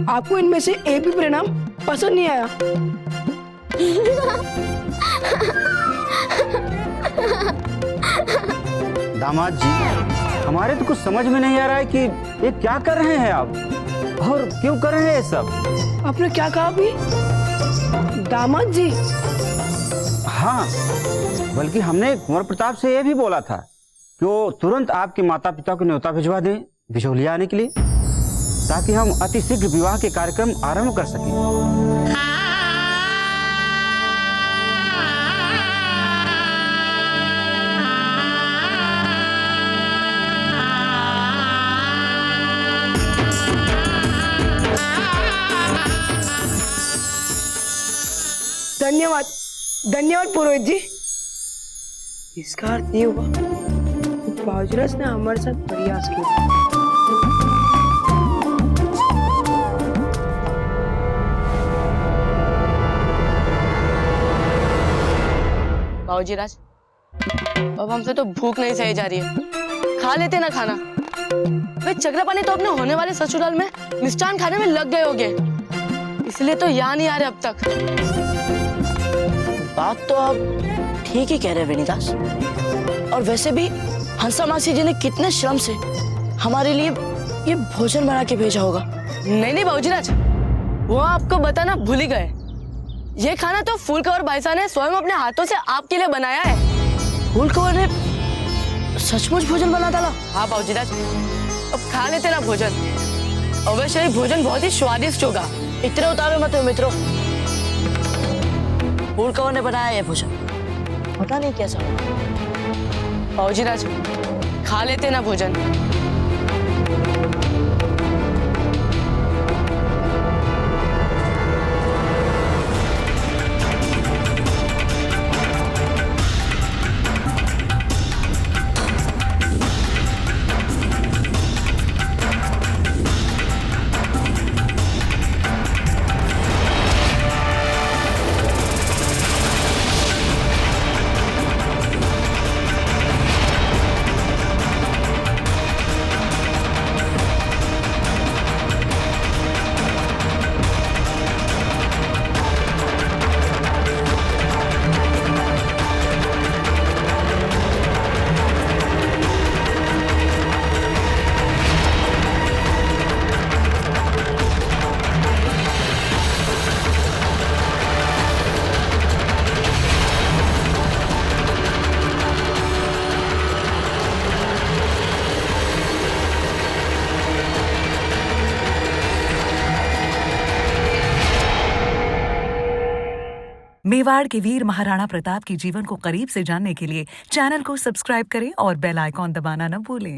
आपको इनमें से एक भी प्रणाम पसंद नहीं आया? दामाद जी, हमारे तो कुछ समझ में नहीं आ रहा है कि ये क्या कर रहे हैं आप और क्यों कर रहे हैं ये सब। आपने क्या कहा अभी? दामाद जी? हाँ, बल्कि हमने कुंवर प्रताप से ये भी बोला था कि वो तुरंत आपके माता पिता को न्योता भिजवा दें बिजोलिया आने के लिए, ताकि हम अति शीघ्र विवाह के कार्यक्रम आरंभ कर सकें। धन्यवाद, धन्यवाद पुरोहित जी। इसका अर्थ ये हुआ बाबूजीराज ने हमारे साथ प्रयास किया। बाबूजीराज, अब हमसे तो भूख नहीं सही जा रही है, खा लेते ना खाना। वे चक्रपाणी तो अपने होने वाले ससुराल में मिष्ठान खाने में लग गए होंगे, इसलिए तो यहाँ नहीं आ रहे अब तक। बात तो आप ठीक ही कह रहे हैं वेणीदास। और वैसे भी हंसा मासी जी ने कितने श्रम से हमारे लिए ये भोजन बना के भेजा होगा। नहीं बाबूजीराज, वो आपको बताना भूल ही गए। ये खाना तो फूल कंवर भाई साहब ने स्वयं अपने हाथों से आपके लिए बनाया है। फूल कंवर ने सचमुच भोजन बना डाला? हाँ बाबूजीराज, अब खा लेते ना भोजन। अवश्य ही भोजन बहुत ही स्वादिष्ट होगा। इतने उतारो मत मित्रों, फूल कंवर ने बनाया ये भोजन, पता नहीं कैसा। बाबूजीराज, खा लेते ना भोजन। मेवाड़ के वीर महाराणा प्रताप के जीवन को करीब से जानने के लिए चैनल को सब्सक्राइब करें और बेल आइकॉन दबाना न भूलें।